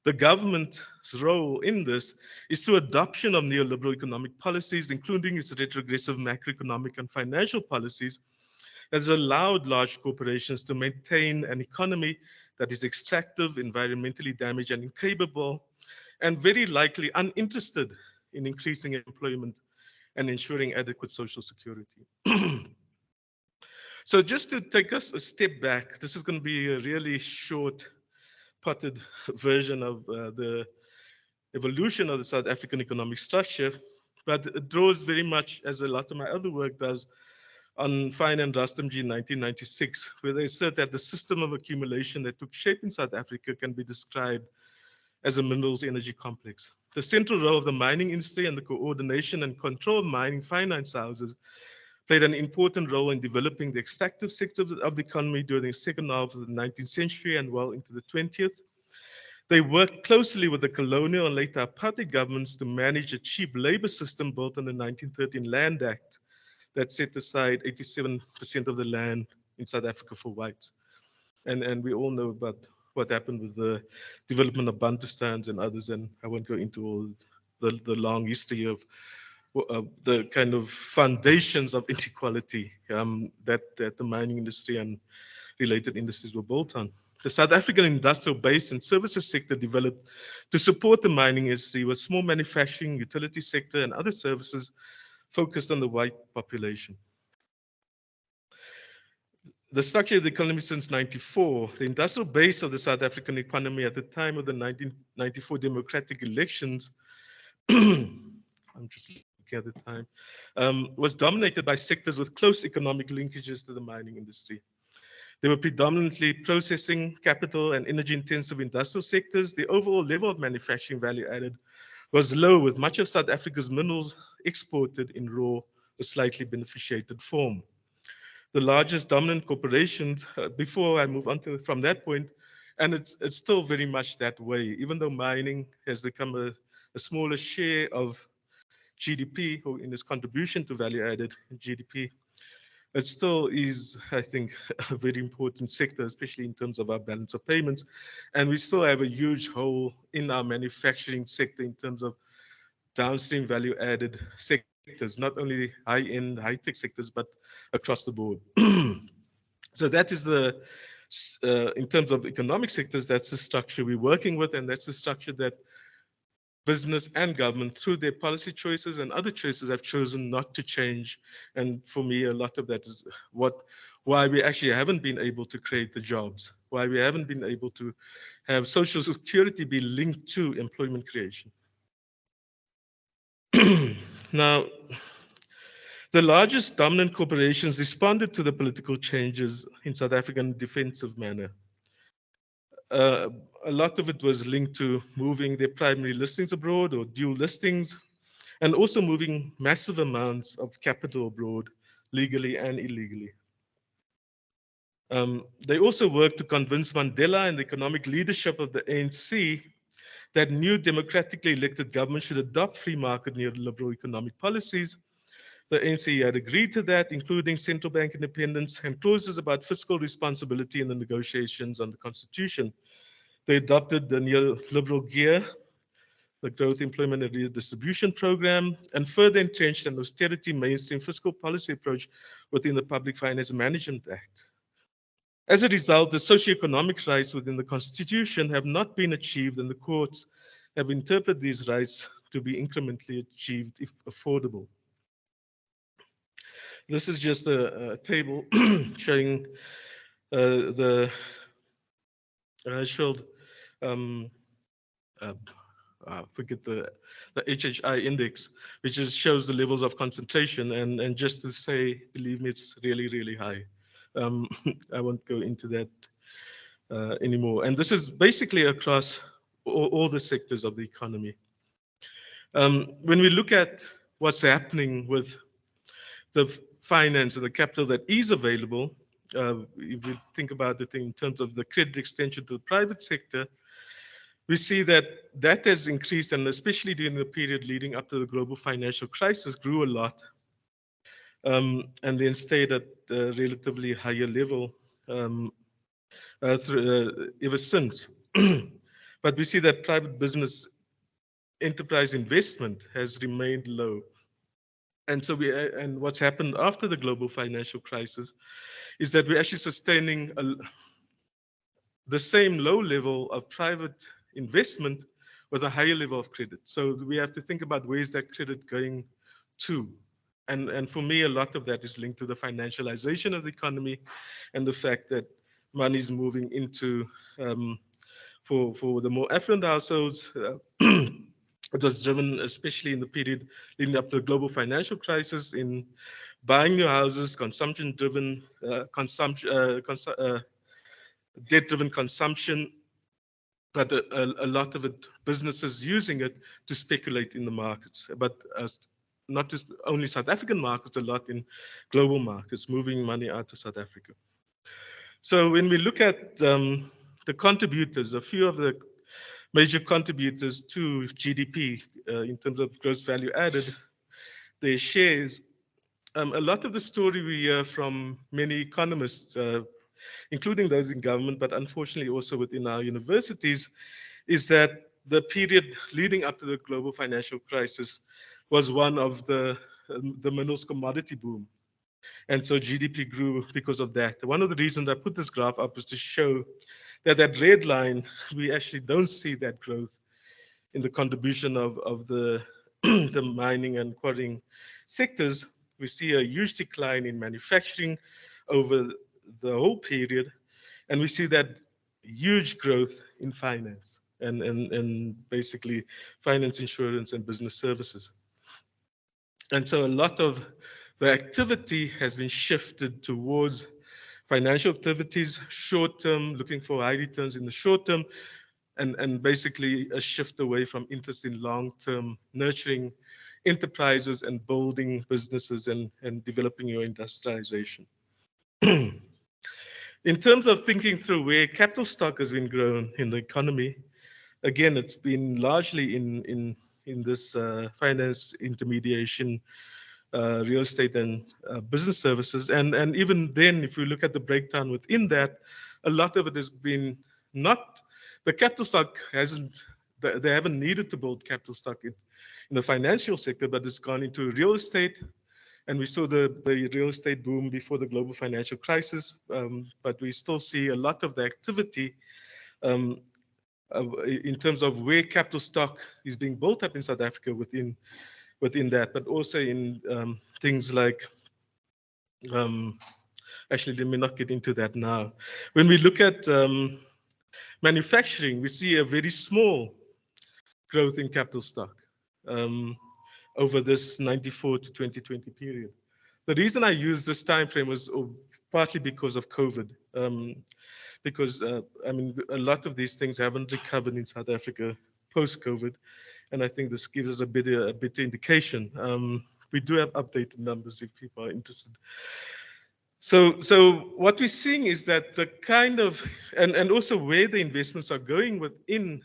The government's role in this is through adoption of neoliberal economic policies, including its retrogressive macroeconomic and financial policies, that has allowed large corporations to maintain an economy that is extractive, environmentally damaged, and incapable, and very likely uninterested in increasing employment and ensuring adequate social security. So just to take us a step back, this is going to be a really short potted version of the evolution of the South African economic structure, but it draws very much, as a lot of my other work does, on Fine and Rustamji in 1996, where they said that the system of accumulation that took shape in South Africa can be described as a minerals energy complex. The central role of the mining industry and the coordination and control of mining finance houses played an important role in developing the extractive sector of the economy during the second half of the 19th century and well into the 20th. They worked closely with the colonial and later apartheid governments to manage a cheap labor system built on the 1913 Land Act that set aside 87% of the land in South Africa for whites. And we all know about what happened with the development of Bantustans and others, and I won't go into all the long history of the kind of foundations of inequality that the mining industry and related industries were built on. The South African industrial base and services sector developed to support the mining industry with small manufacturing, utility sector, and other services focused on the white population. The structure of the economy since 94, the industrial base of the South African economy at the time of the 1994 democratic elections, I'm just looking at the time, was dominated by sectors with close economic linkages to the mining industry. They were predominantly processing, capital, and energy-intensive industrial sectors. The overall level of manufacturing value added was low, with much of South Africa's minerals exported in raw or slightly beneficiated form. The largest dominant corporations, before I move on from that point, and it's still very much that way, even though mining has become a smaller share of GDP, or in its contribution to value-added GDP, it still is, I think, a very important sector, especially in terms of our balance of payments. And we still have a huge hole in our manufacturing sector in terms of downstream value-added sectors, not only high-end, high-tech sectors, but across the board. So that is the, in terms of economic sectors, that's the structure we're working with, and that's the structure that business and government, through their policy choices and other choices, have chosen not to change. And for me, a lot of that is why we actually haven't been able to create the jobs, why we haven't been able to have social security be linked to employment creation. Now, the largest dominant corporations responded to the political changes in South Africa in a defensive manner. A lot of it was linked to moving their primary listings abroad or dual listings, and also moving massive amounts of capital abroad, legally and illegally. They also worked to convince Mandela and the economic leadership of the ANC that new democratically elected government should adopt free market neoliberal economic policies. The ANC had agreed to that, including central bank independence and clauses about fiscal responsibility in the negotiations on the constitution. They adopted the neoliberal gear, the growth, employment, and redistribution program, and further entrenched an austerity mainstream fiscal policy approach within the Public Finance Management Act. As a result, the socioeconomic rights within the Constitution have not been achieved, and the courts have interpreted these rights to be incrementally achieved if affordable. This is just a table showing the showed forget the HHI index, which shows the levels of concentration. And just to say, believe me, it's really, really high. I won't go into that anymore. And this is basically across all the sectors of the economy. When we look at what's happening with the finance and the capital that is available, if we think about it in terms of the credit extension to the private sector, we see that that has increased, and especially during the period leading up to the global financial crisis, grew a lot, and then stayed at a relatively higher level ever since. But we see that private business enterprise investment has remained low. And so and what's happened after the global financial crisis is that we're actually sustaining the same low level of private investment with a higher level of credit. So we have to think about where's that credit going to. And for me, a lot of that is linked to the financialization of the economy and the fact that money is moving into, for the more affluent households, it was driven, especially in the period leading up to the global financial crisis, in buying new houses, consumption-driven debt-driven consumption, but a lot of it, businesses using it to speculate in the markets. But not just only South African markets, a lot in global markets, moving money out of South Africa. So when we look at the contributors, a few of the major contributors to GDP in terms of gross value added, their shares, a lot of the story we hear from many economists, including those in government, but unfortunately also within our universities, is that the period leading up to the global financial crisis was one of the minerals commodity boom. And so GDP grew because of that. One of the reasons I put this graph up is to show that that red line, we actually don't see that growth in the contribution of the, the mining and quarrying sectors. We see a huge decline in manufacturing over the whole period, and we see that huge growth in finance and basically finance, insurance, and business services. And so a lot of the activity has been shifted towards financial activities, short term, looking for high returns in the short term, and basically a shift away from interest in long-term nurturing enterprises and building businesses and developing your industrialization. In terms of thinking through where capital stock has been grown in the economy, again, it's been largely in this finance intermediation, real estate and business services. And even then, if you look at the breakdown within that, a lot of it has been not, the capital stock hasn't, they haven't needed to build capital stock in the financial sector, but it's gone into real estate. And we saw the real estate boom before the global financial crisis, but we still see a lot of the activity in terms of where capital stock is being built up in South Africa within that, but also in things like, actually, let me not get into that now. When we look at manufacturing, we see a very small growth in capital stock over this 94 to 2020 period. The reason I use this time frame was partly because of COVID, because I mean, a lot of these things haven't recovered in South Africa post-COVID, and I think this gives us a better indication. We do have updated numbers if people are interested. So what we're seeing is that the kind of, and also where the investments are going within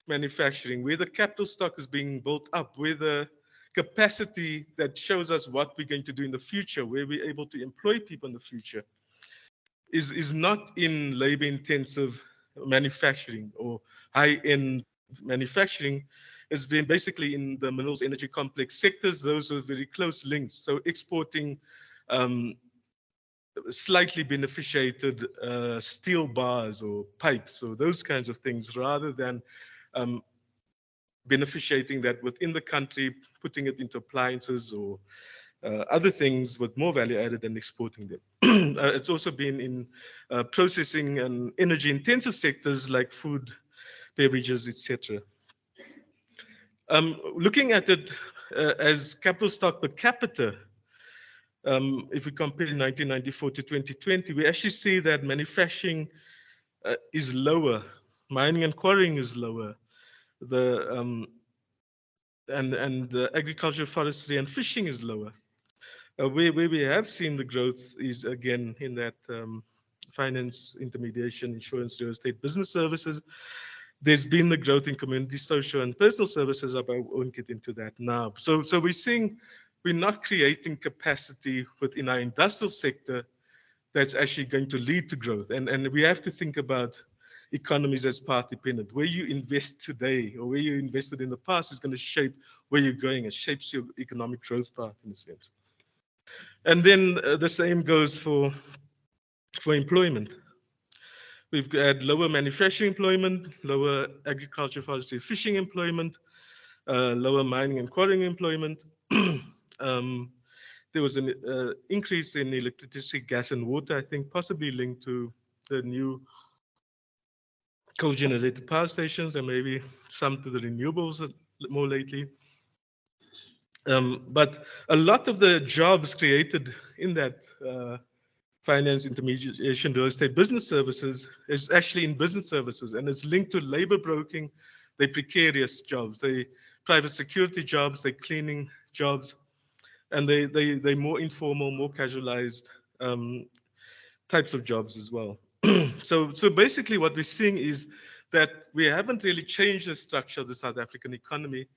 manufacturing, where the capital stock is being built up, where the capacity that shows us what we're going to do in the future, where we're able to employ people in the future, is not in labor-intensive manufacturing or high-end manufacturing. It's been basically in the minerals energy complex sectors. Those are very close links. So exporting slightly beneficiated steel bars or pipes or those kinds of things, rather than beneficiating that within the country, putting it into appliances or other things with more value added and exporting them. It's also been in processing and energy intensive sectors like food, beverages, etc. Looking at it as capital stock per capita, if we compare 1994 to 2020, we actually see that manufacturing is lower, mining and quarrying is lower, the and the agriculture, forestry, and fishing is lower. Where we have seen the growth is again in that finance, intermediation, insurance, real estate, business services. There's been the growth in community, social, and personal services. But I won't get into that now. So we're seeing we're not creating capacity within our industrial sector that's actually going to lead to growth. And we have to think about economies as path dependent. Where you invest today or where you invested in the past is going to shape where you're going. It shapes your economic growth path in a sense. And then the same goes for employment. We've had lower manufacturing employment, lower agriculture, forestry, fishing employment, lower mining and quarrying employment. There was an increase in electricity, gas, and water, I think possibly linked to the new coal-generated power stations and maybe some to the renewables more lately. But a lot of the jobs created in that finance, intermediation, real estate, business services is actually in business services, and it's linked to labor broking. They're precarious jobs, they private security jobs, they're cleaning jobs, and they're more informal, more casualized types of jobs as well. So basically what we're seeing is that we haven't really changed the structure of the South African economy.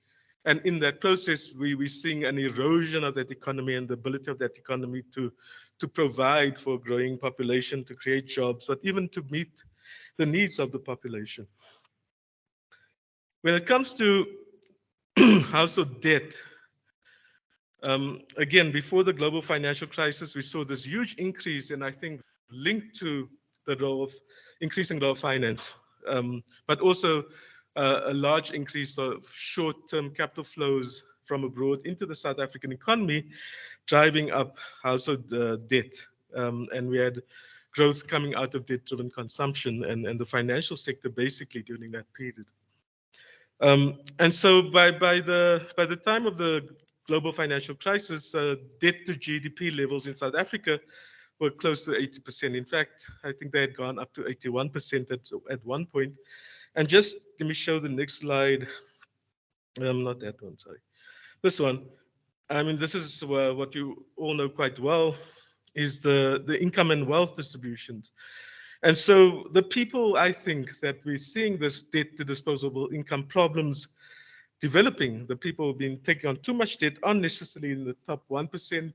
And in that process, we're seeing an erosion of that economy and the ability of that economy to provide for a growing population, to create jobs, but even to meet the needs of the population. When it comes to household debt, again, before the global financial crisis, we saw this huge increase, and I think linked to the role of increasing role of finance, but also a large increase of short-term capital flows from abroad into the South African economy, driving up household debt. And we had growth coming out of debt-driven consumption and the financial sector basically during that period. And so by the time of the global financial crisis, debt to GDP levels in South Africa were close to 80%. In fact, I think they had gone up to 81% at one point. And just let me show the next slide. Not that one, sorry. This one. I mean, this is what you all know quite well, is the income and wealth distributions. And so the people, I think, that we're seeing this debt to disposable income problems developing, the people who've been taking on too much debt aren't necessarily in the top 1%.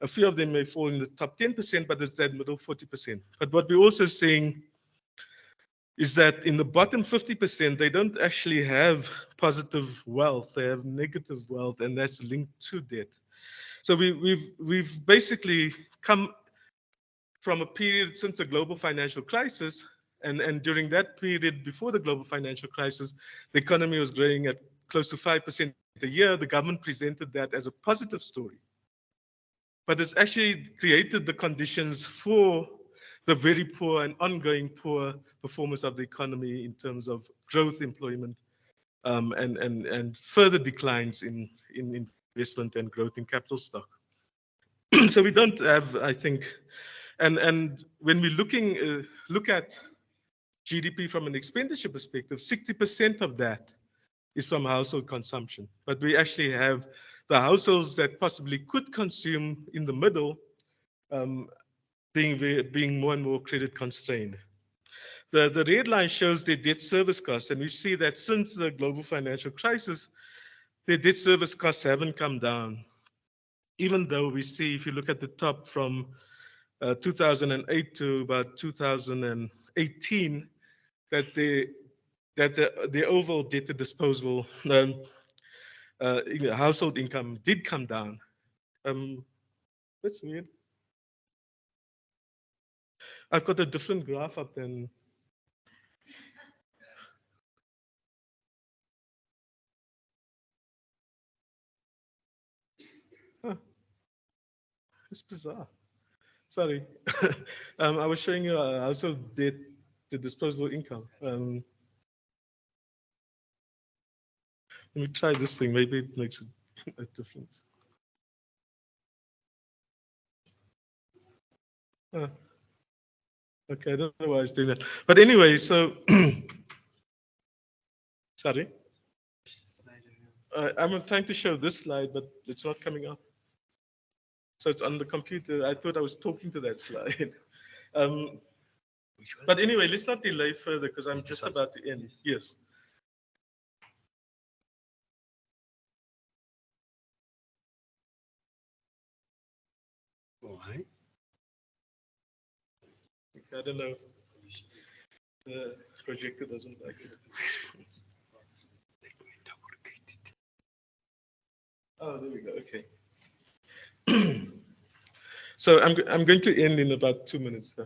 A few of them may fall in the top 10%, but it's that middle 40%. But what we're also seeing is that in the bottom 50%, they don't actually have positive wealth, they have negative wealth, and that's linked to debt. So we've basically come from a period since the global financial crisis, and during that period before the global financial crisis, the economy was growing at close to 5% a year. The government presented that as a positive story. But it's actually created the conditions for the very poor and ongoing poor performance of the economy in terms of growth, employment, and further declines in investment and growth in capital stock. So we don't have, I think, and when we look at GDP from an expenditure perspective, 60% of that is from household consumption. But we actually have the households that possibly could consume in the middle being more and more credit constrained. The red line shows their debt service costs, and we see that since the global financial crisis, their debt service costs haven't come down. Even though we see, if you look at the top from 2008 to about 2018, that the overall debt to disposable household income did come down. That's weird. I've got a different graph up than. It's bizarre. Sorry. I was showing you household debt to disposable income. Let me try this thing. Maybe it makes a difference. Okay, I don't know why I was doing that. But anyway, so sorry. I'm trying to show this slide, but it's not coming up. So it's on the computer. I thought I was talking to that slide. But anyway, let's not delay further because I'm just about to end. Yes. Why? I don't know. The projector doesn't like it. Oh, there we go. Okay. So I'm going to end in about 2 minutes.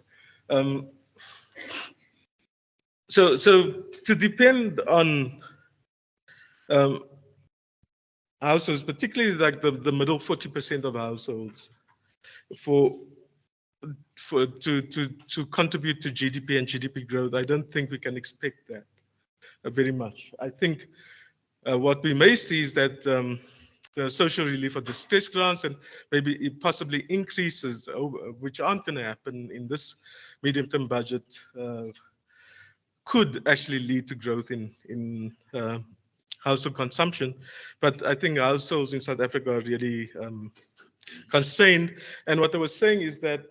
So to depend on households, particularly like the middle 40% of households, to contribute to GDP and GDP growth, I don't think we can expect that very much. I think what we may see is that the social relief or distress grants and maybe it possibly increases, which aren't going to happen in this medium-term budget, could actually lead to growth in household consumption. But I think households in South Africa are really constrained. And what I was saying is that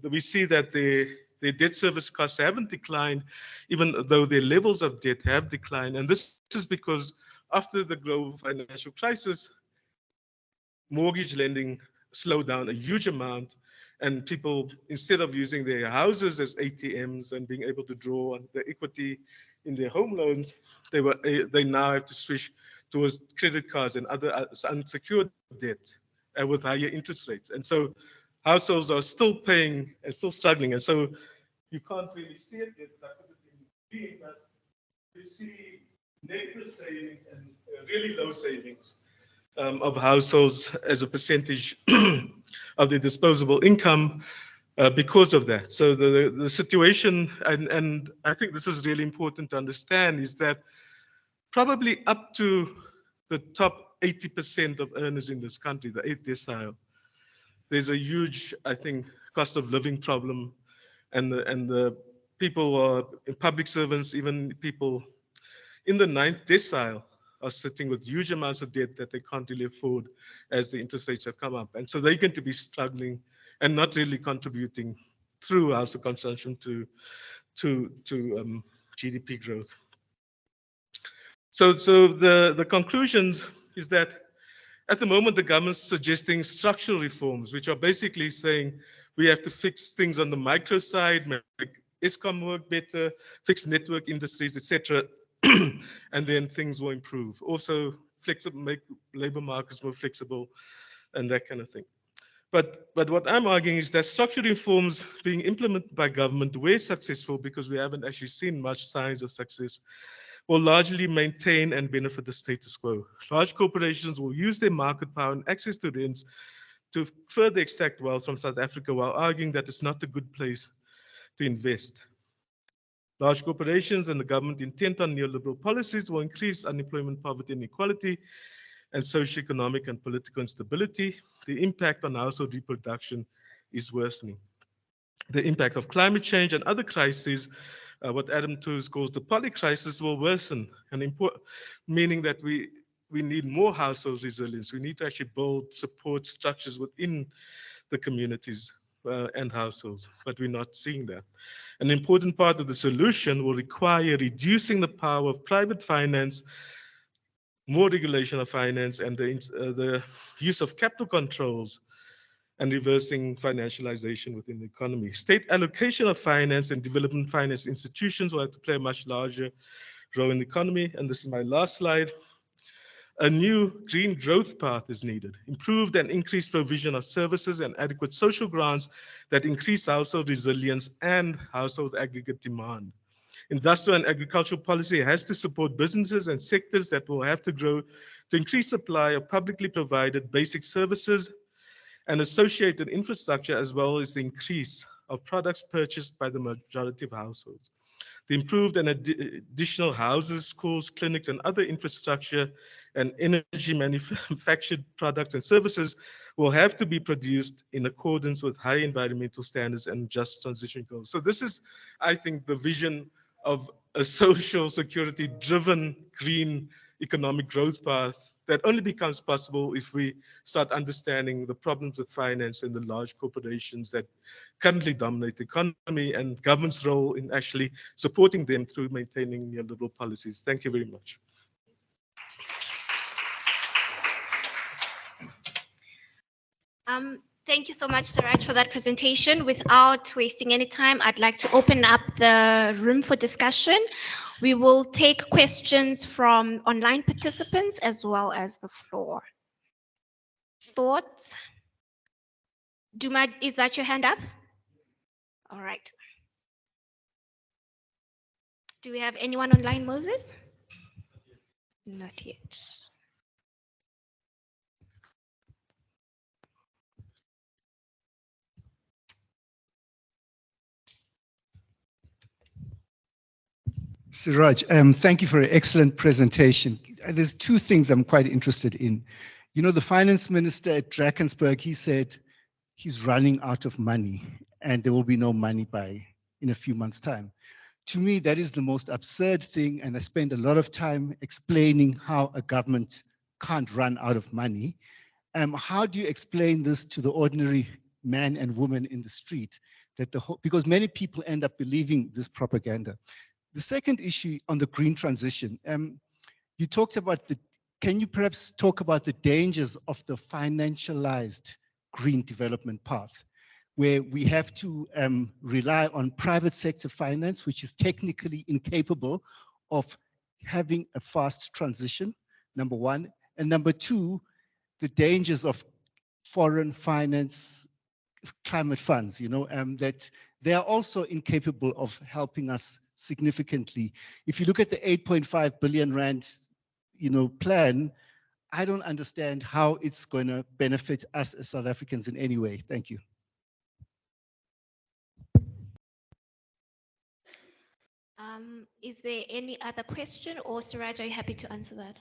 we see that their debt service costs haven't declined, even though their levels of debt have declined. And this is because after the global financial crisis, mortgage lending slowed down a huge amount, and people, instead of using their houses as ATMs and being able to draw on the equity in their home loans, they now have to switch towards credit cards and other unsecured debt with higher interest rates. And so households are still paying and still struggling. And so you can't really see it yet, but we see negative savings and really low savings of households as a percentage of their disposable income because of that. So the situation, and I think this is really important to understand, is that probably up to the top 80% of earners in this country, the 8th decile, there's a huge, I think, cost of living problem, and the people who are public servants, even people in the 9th decile, are sitting with huge amounts of debt that they can't really afford as the interest rates have come up. And so they're going to be struggling and not really contributing through household consumption to GDP growth. So the conclusions is that at the moment, the government's suggesting structural reforms, which are basically saying we have to fix things on the micro side, make ESCOM work better, fix network industries, etc., and then things will improve. Also, make labor markets more flexible and that kind of thing. But what I'm arguing is that structural reforms being implemented by government were successful because we haven't actually seen much signs of success, will largely maintain and benefit the status quo. Large corporations will use their market power and access to rents to further extract wealth from South Africa while arguing that it's not a good place to invest. Large corporations and the government intent on neoliberal policies will increase unemployment, poverty, and inequality, and socioeconomic and political instability. The impact on household reproduction is worsening. The impact of climate change and other crises, what Adam Tooze calls the polycrisis, will worsen, and meaning that we need more household resilience. We need to actually build support structures within the communities and households, but we're not seeing that. An important part of the solution will require reducing the power of private finance, more regulation of finance, and the use of capital controls, and reversing financialization within the economy. State allocation of finance and development finance institutions will have to play a much larger role in the economy. And this is my last slide. A new green growth path is needed. Improved and increased provision of services and adequate social grants that increase household resilience and household aggregate demand. Industrial and agricultural policy has to support businesses and sectors that will have to grow to increase supply of publicly provided basic services and associated infrastructure, as well as the increase of products purchased by the majority of households. The improved and additional houses, schools, clinics, and other infrastructure and energy manufactured products and services will have to be produced in accordance with high environmental standards and just transition goals. So this is, I think, the vision of a social security driven green economic growth path that only becomes possible if we start understanding the problems with finance and the large corporations that currently dominate the economy and government's role in actually supporting them through maintaining neoliberal policies. Thank you very much. Thank you so much, Suraj, for that presentation. Without wasting any time, I'd like to open up the room for discussion. We will take questions from online participants as well as the floor. Thoughts? Duma, is that your hand up? All right. Do we have anyone online, Moses? Not yet. Siraj, thank you for an excellent presentation. There's two things I'm quite interested in. You know, the finance minister at Drakensberg, he said he's running out of money and there will be no money in a few months' time. To me, that is the most absurd thing, and I spend a lot of time explaining how a government can't run out of money. How do you explain this to the ordinary man and woman in the street? Because many people end up believing this propaganda. The second issue on the green transition, you talked about can you perhaps talk about the dangers of the financialized green development path, where we have to rely on private sector finance, which is technically incapable of having a fast transition, number one. And number two, the dangers of foreign finance climate funds, you know, that they are also incapable of helping us significantly. If you look at the 8.5 billion rand, you know, plan, I don't understand how it's going to benefit us as South Africans in any way. Thank you. Is there any other question, or Suraj, are you happy to answer that?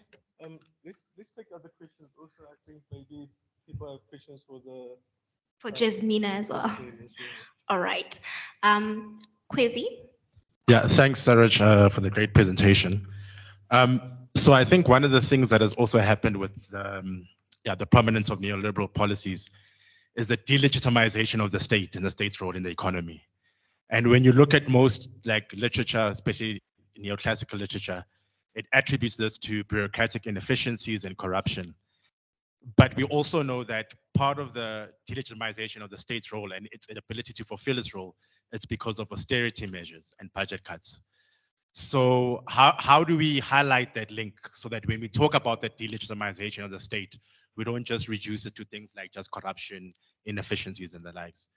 Let's take other questions also. I think maybe people have questions for Jasmina as well. All right. Kwezi? Yeah, thanks, Suraj, for the great presentation. So I think one of the things that has also happened with the prominence of neoliberal policies is the delegitimization of the state and the state's role in the economy. And when you look at most like literature, especially neoclassical literature, it attributes this to bureaucratic inefficiencies and corruption. But we also know that part of the delegitimization of the state's role and its inability to fulfill its role, it's because of austerity measures and budget cuts. So how do we highlight that link so that when we talk about the delegitimization of the state, we don't just reduce it to things like just corruption, inefficiencies, and the likes?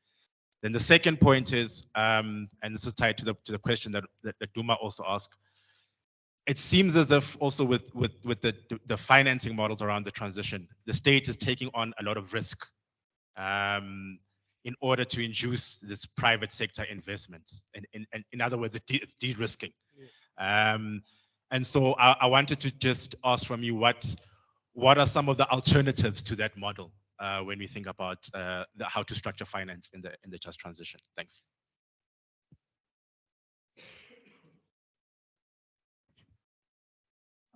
Then the second point is, and this is tied to the question that Duma also asked. It seems as if also with the financing models around the transition, the state is taking on a lot of risk in order to induce this private sector investments. In other words, it's de-risking. Yeah. And so I wanted to just ask from you, what are some of the alternatives to that model when we think about how to structure finance in the just transition? Thanks.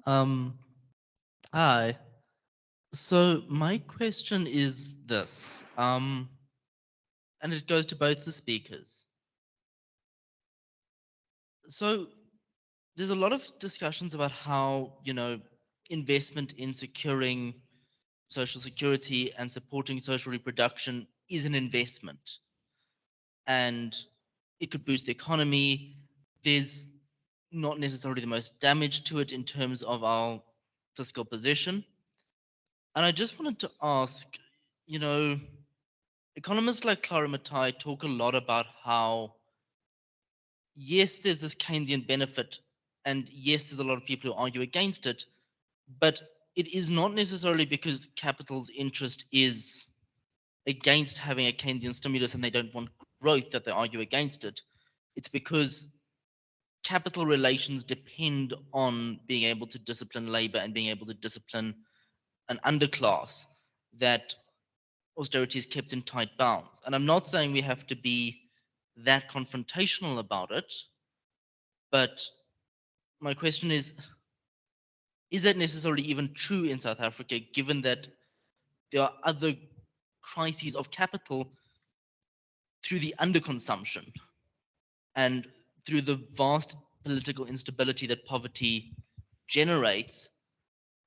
Hi. So my question is this, and it goes to both the speakers. So there's a lot of discussions about how, you know, investment in securing social security and supporting social reproduction is an investment, and it could boost the economy. There's not necessarily the most damage to it in terms of our fiscal position. And I just wanted to ask, you know, economists like Clara Matai talk a lot about how, yes, there's this Keynesian benefit, and yes, there's a lot of people who argue against it, but it is not necessarily because capital's interest is against having a Keynesian stimulus and they don't want growth that they argue against it. It's because capital relations depend on being able to discipline labor and being able to discipline an underclass that austerity is kept in tight bounds. And I'm not saying we have to be that confrontational about it, but my question is that necessarily even true in South Africa, given that there are other crises of capital through the underconsumption and through the vast political instability that poverty generates?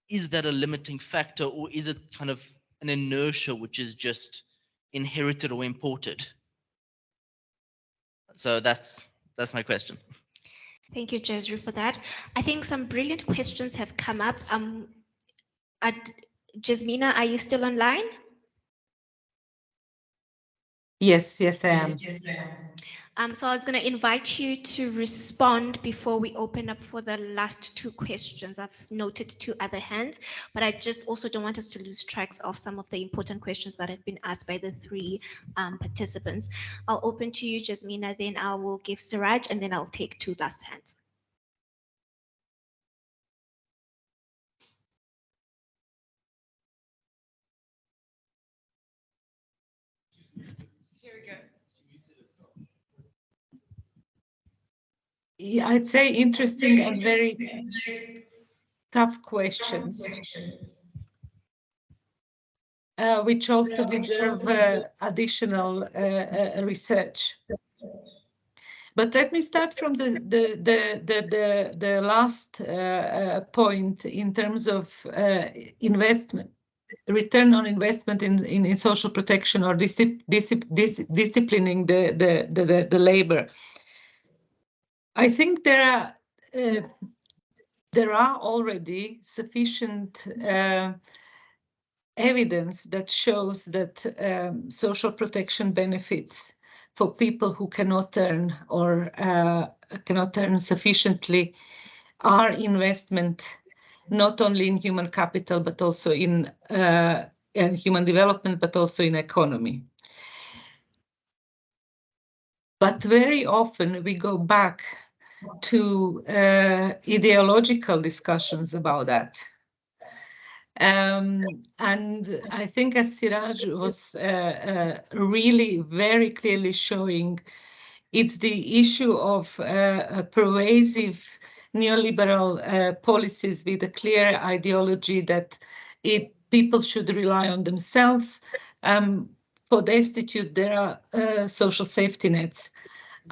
Is that a limiting factor, or is it kind of an inertia which is just inherited or imported? So that's my question. Thank you, Jezru, for that. I think some brilliant questions have come up. Jasmina, are you still online? Yes, I am. So I was going to invite you to respond before we open up for the last two questions. I've noted two other hands, but I just also don't want us to lose tracks of some of the important questions that have been asked by the three participants. I'll open to you, Jasmina, then I will give Siraj, and then I'll take two last hands. Yeah, I'd say interesting and very tough questions, which also deserve additional research. But let me start from the last point in terms of investment, return on investment in social protection or disciplining the labor. I think there are already sufficient evidence that shows that social protection benefits for people who cannot earn or cannot earn sufficiently are investment not only in human capital but also in human development, but also in economy. But very often we go back to ideological discussions about that. And I think, as Siraj was really very clearly showing, it's the issue of pervasive neoliberal policies with a clear ideology that people should rely on themselves. For the destitute, there are social safety nets.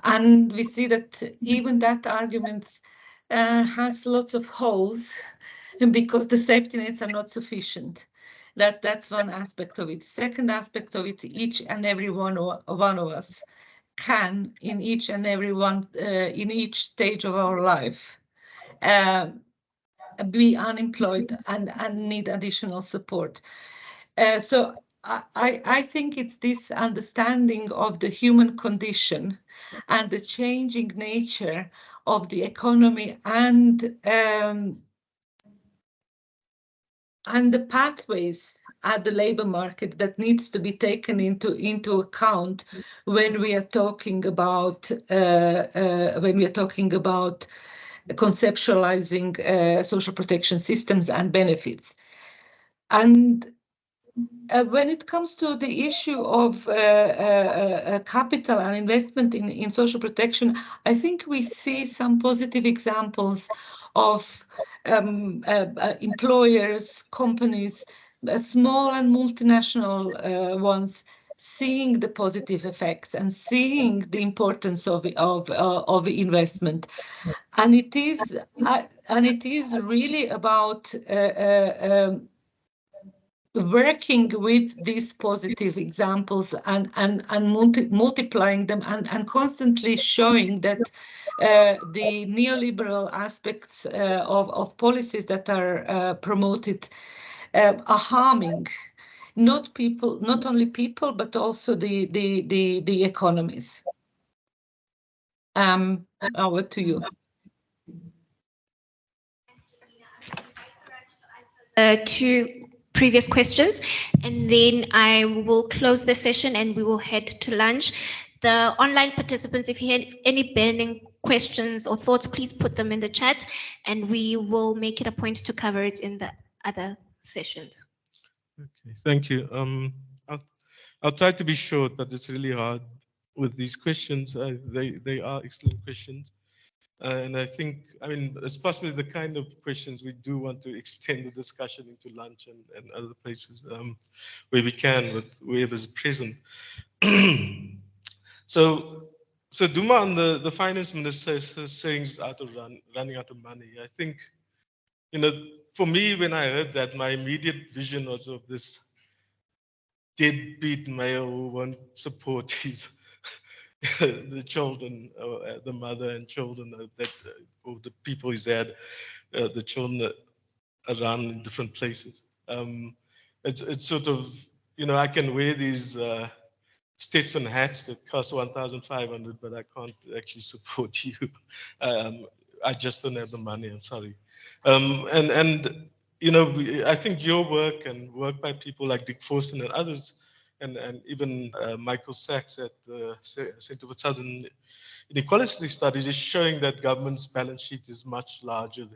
And we see that even that argument has lots of holes because the safety nets are not sufficient. That's one aspect of it. Second aspect of it, each and every one of us can, in each and every one, in each stage of our life, be unemployed and need additional support. So I think it's this understanding of the human condition and the changing nature of the economy and the pathways at the labor market that needs to be taken into account when we are talking about conceptualizing social protection systems and benefits. And when it comes to the issue of capital and investment in social protection, I think we see some positive examples of employers, companies, small and multinational ones, seeing the positive effects and seeing the importance of investment. And it is really about working with these positive examples and multiplying them and constantly showing that the neoliberal aspects of policies that are promoted are harming not only people, but also the economies. Over to you. Two previous questions, and then I will close the session and we will head to lunch. The online participants, if you have any burning questions or thoughts, please put them in the chat, and we will make it a point to cover it in the other sessions. Okay, thank you. I'll try to be short, but it's really hard with these questions. They are excellent questions. And I think, I mean, it's possibly the kind of questions we do want to extend the discussion into lunch and other places where we can with whoever's present. So Duma on the finance minister saying is running out of money. I think, you know, for me, when I heard that, my immediate vision was of this deadbeat male who won't support his the children, the mother and children or the people he's had, the children around in different places. It's sort of, you know, I can wear these Stetson hats that cost 1,500, but I can't actually support you. I just don't have the money. I'm sorry. And you know, I think your work and work by people like Dick Forson and others, and even Michael Sachs at the Center for Southern Inequality Studies is showing that government's balance sheet is much larger,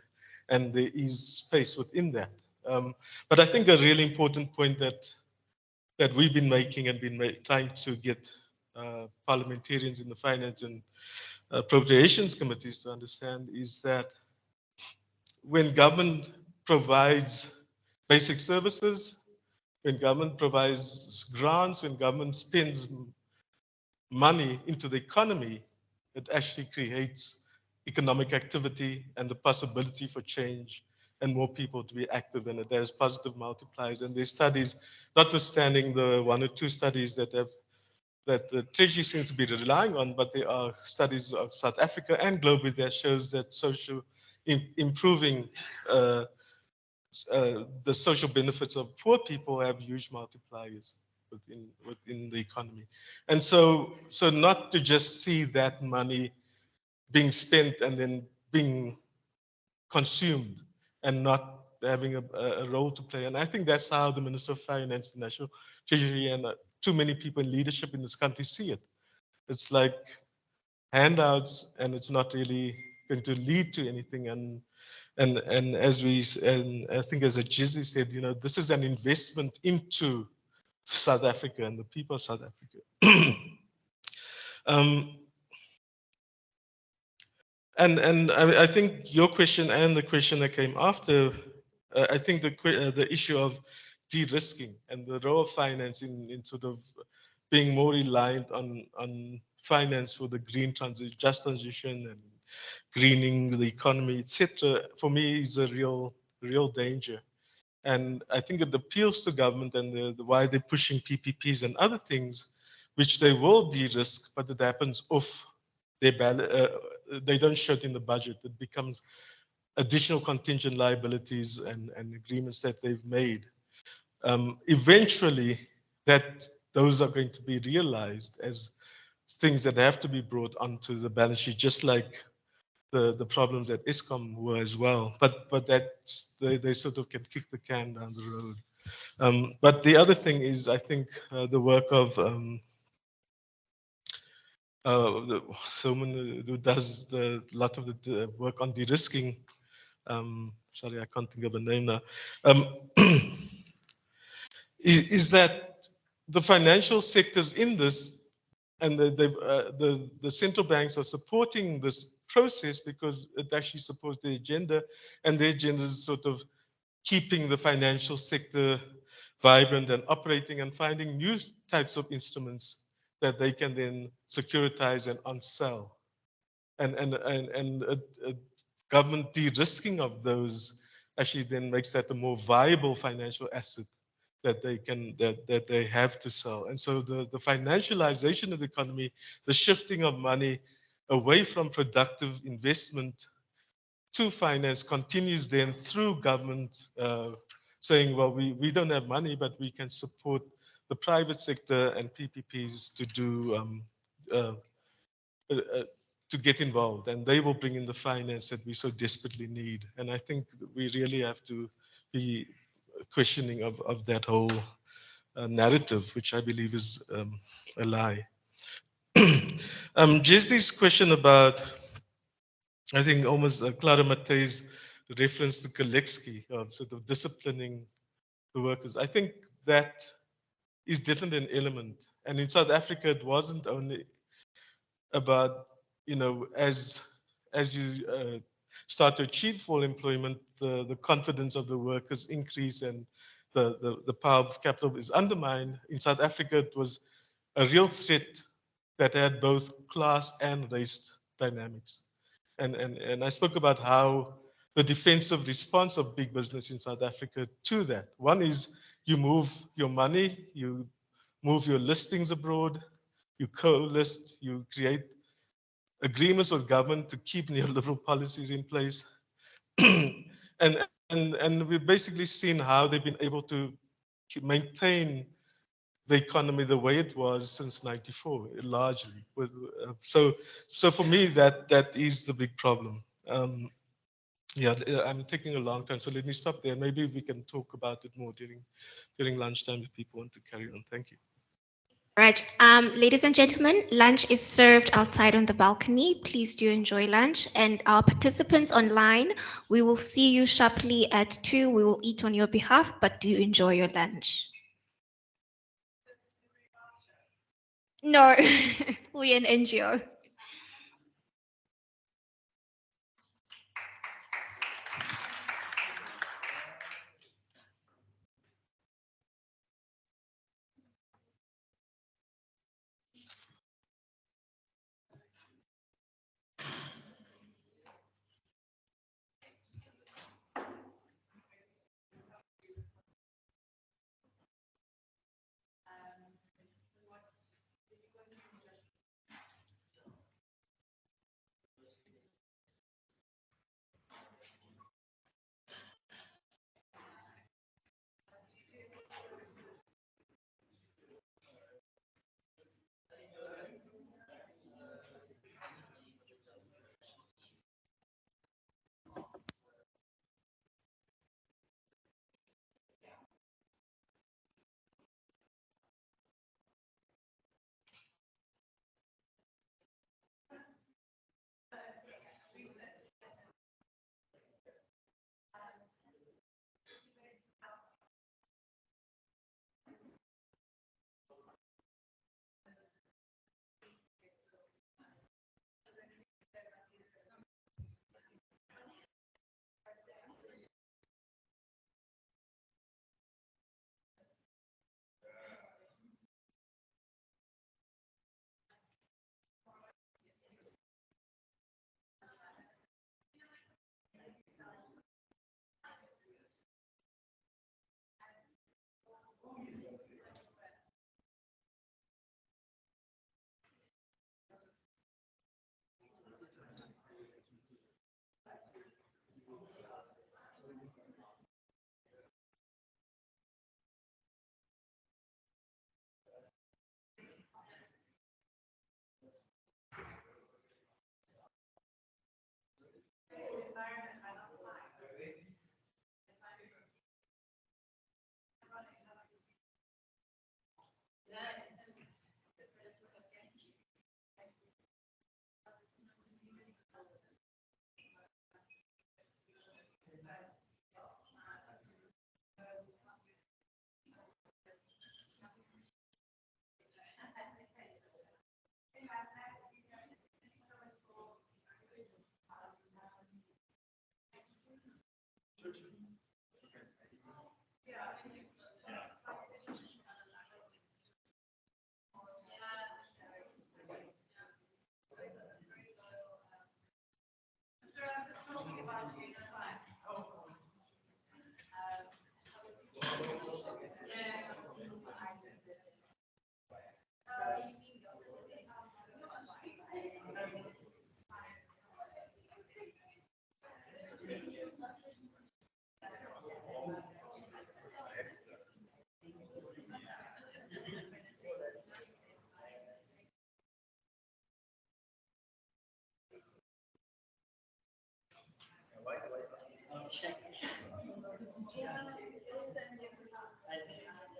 and there is space within that. But I think a really important point that we've been making and trying to get parliamentarians in the finance and appropriations committees to understand is that when government provides basic services, when government provides grants, when government spends money into the economy, it actually creates economic activity and the possibility for change and more people to be active in it. There's positive multipliers, and there's studies, notwithstanding the one or two studies that the Treasury seems to be relying on, but there are studies of South Africa and globally that shows that improving the social benefits of poor people have huge multipliers within the economy. And so not to just see that money being spent and then being consumed and not having a role to play. And I think that's how the Minister of Finance, the National Treasury, and too many people in leadership in this country see it. It's like handouts, and it's not really going to lead to anything. And as I think as Ajizzi said, you know, this is an investment into South Africa and the people of South Africa. And I think your question and the question that came after, I think the issue of de-risking and the role of finance in sort of being more reliant on finance for the green transition, just transition and greening the economy, etc., for me is a real danger. And I think it appeals to government and why they're pushing PPPs and other things, which they will de-risk, but it happens off their they don't show it in the budget. It becomes additional contingent liabilities and agreements that they've made. Eventually, those are going to be realized as things that have to be brought onto the balance sheet, just like the problems at ISCOM were as well. But that they sort of can kick the can down the road. But the other thing is, I think the work of the woman who does a lot of the work on de-risking. Sorry, I can't think of a name now. Is that the financial sectors in this and the central banks are supporting this process because it actually supports the agenda, and the agenda is sort of keeping the financial sector vibrant and operating and finding new types of instruments that they can then securitize and on-sell. And a government de-risking of those actually then makes that a more viable financial asset that they have to sell. And so the financialization of the economy, the shifting of money away from productive investment to finance continues then through government saying, well, we don't have money, but we can support the private sector and PPPs to do to get involved, and they will bring in the finance that we so desperately need. And I think we really have to be questioning of that whole narrative, which I believe is a lie. Just this question about, I think almost Clara Matei's reference to Gillespie of sort of disciplining the workers. I think that is definitely an element. And in South Africa, it wasn't only about, as you start to achieve full employment, the confidence of the workers increase and the power of capital is undermined. In South Africa, it was a real threat that had both class and race dynamics. And I spoke about how the defensive response of big business in South Africa to that. One is you move your money, you move your listings abroad, you co-list, you create agreements with government to keep neoliberal policies in place. and we've basically seen how they've been able to maintain the economy the way it was since '94, largely. So for me, that is the big problem. Yeah, I'm taking a long time, so let me stop there. Maybe we can talk about it more during lunchtime if people want to carry on. Thank you. Right. Ladies and gentlemen, lunch is served outside on the balcony. Please do enjoy lunch. And our participants online, we will see you sharply at 2. We will eat on your behalf, but do enjoy your lunch. No, we're an NGO.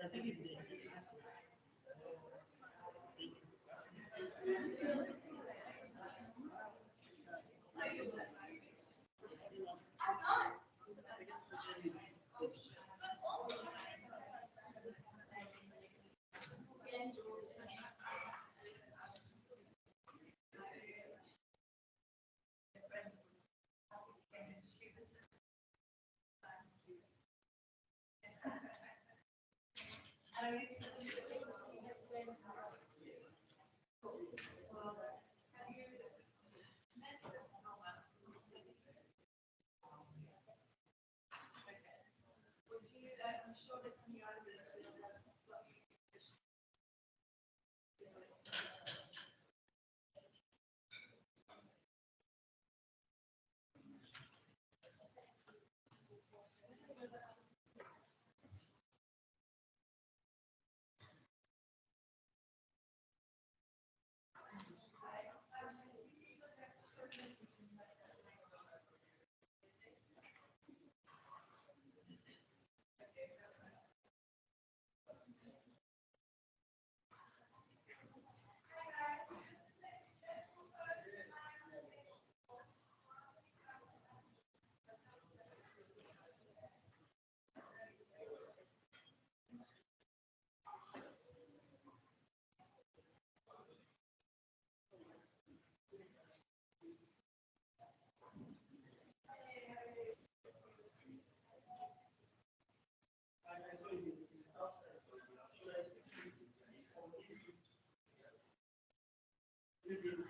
Thank you.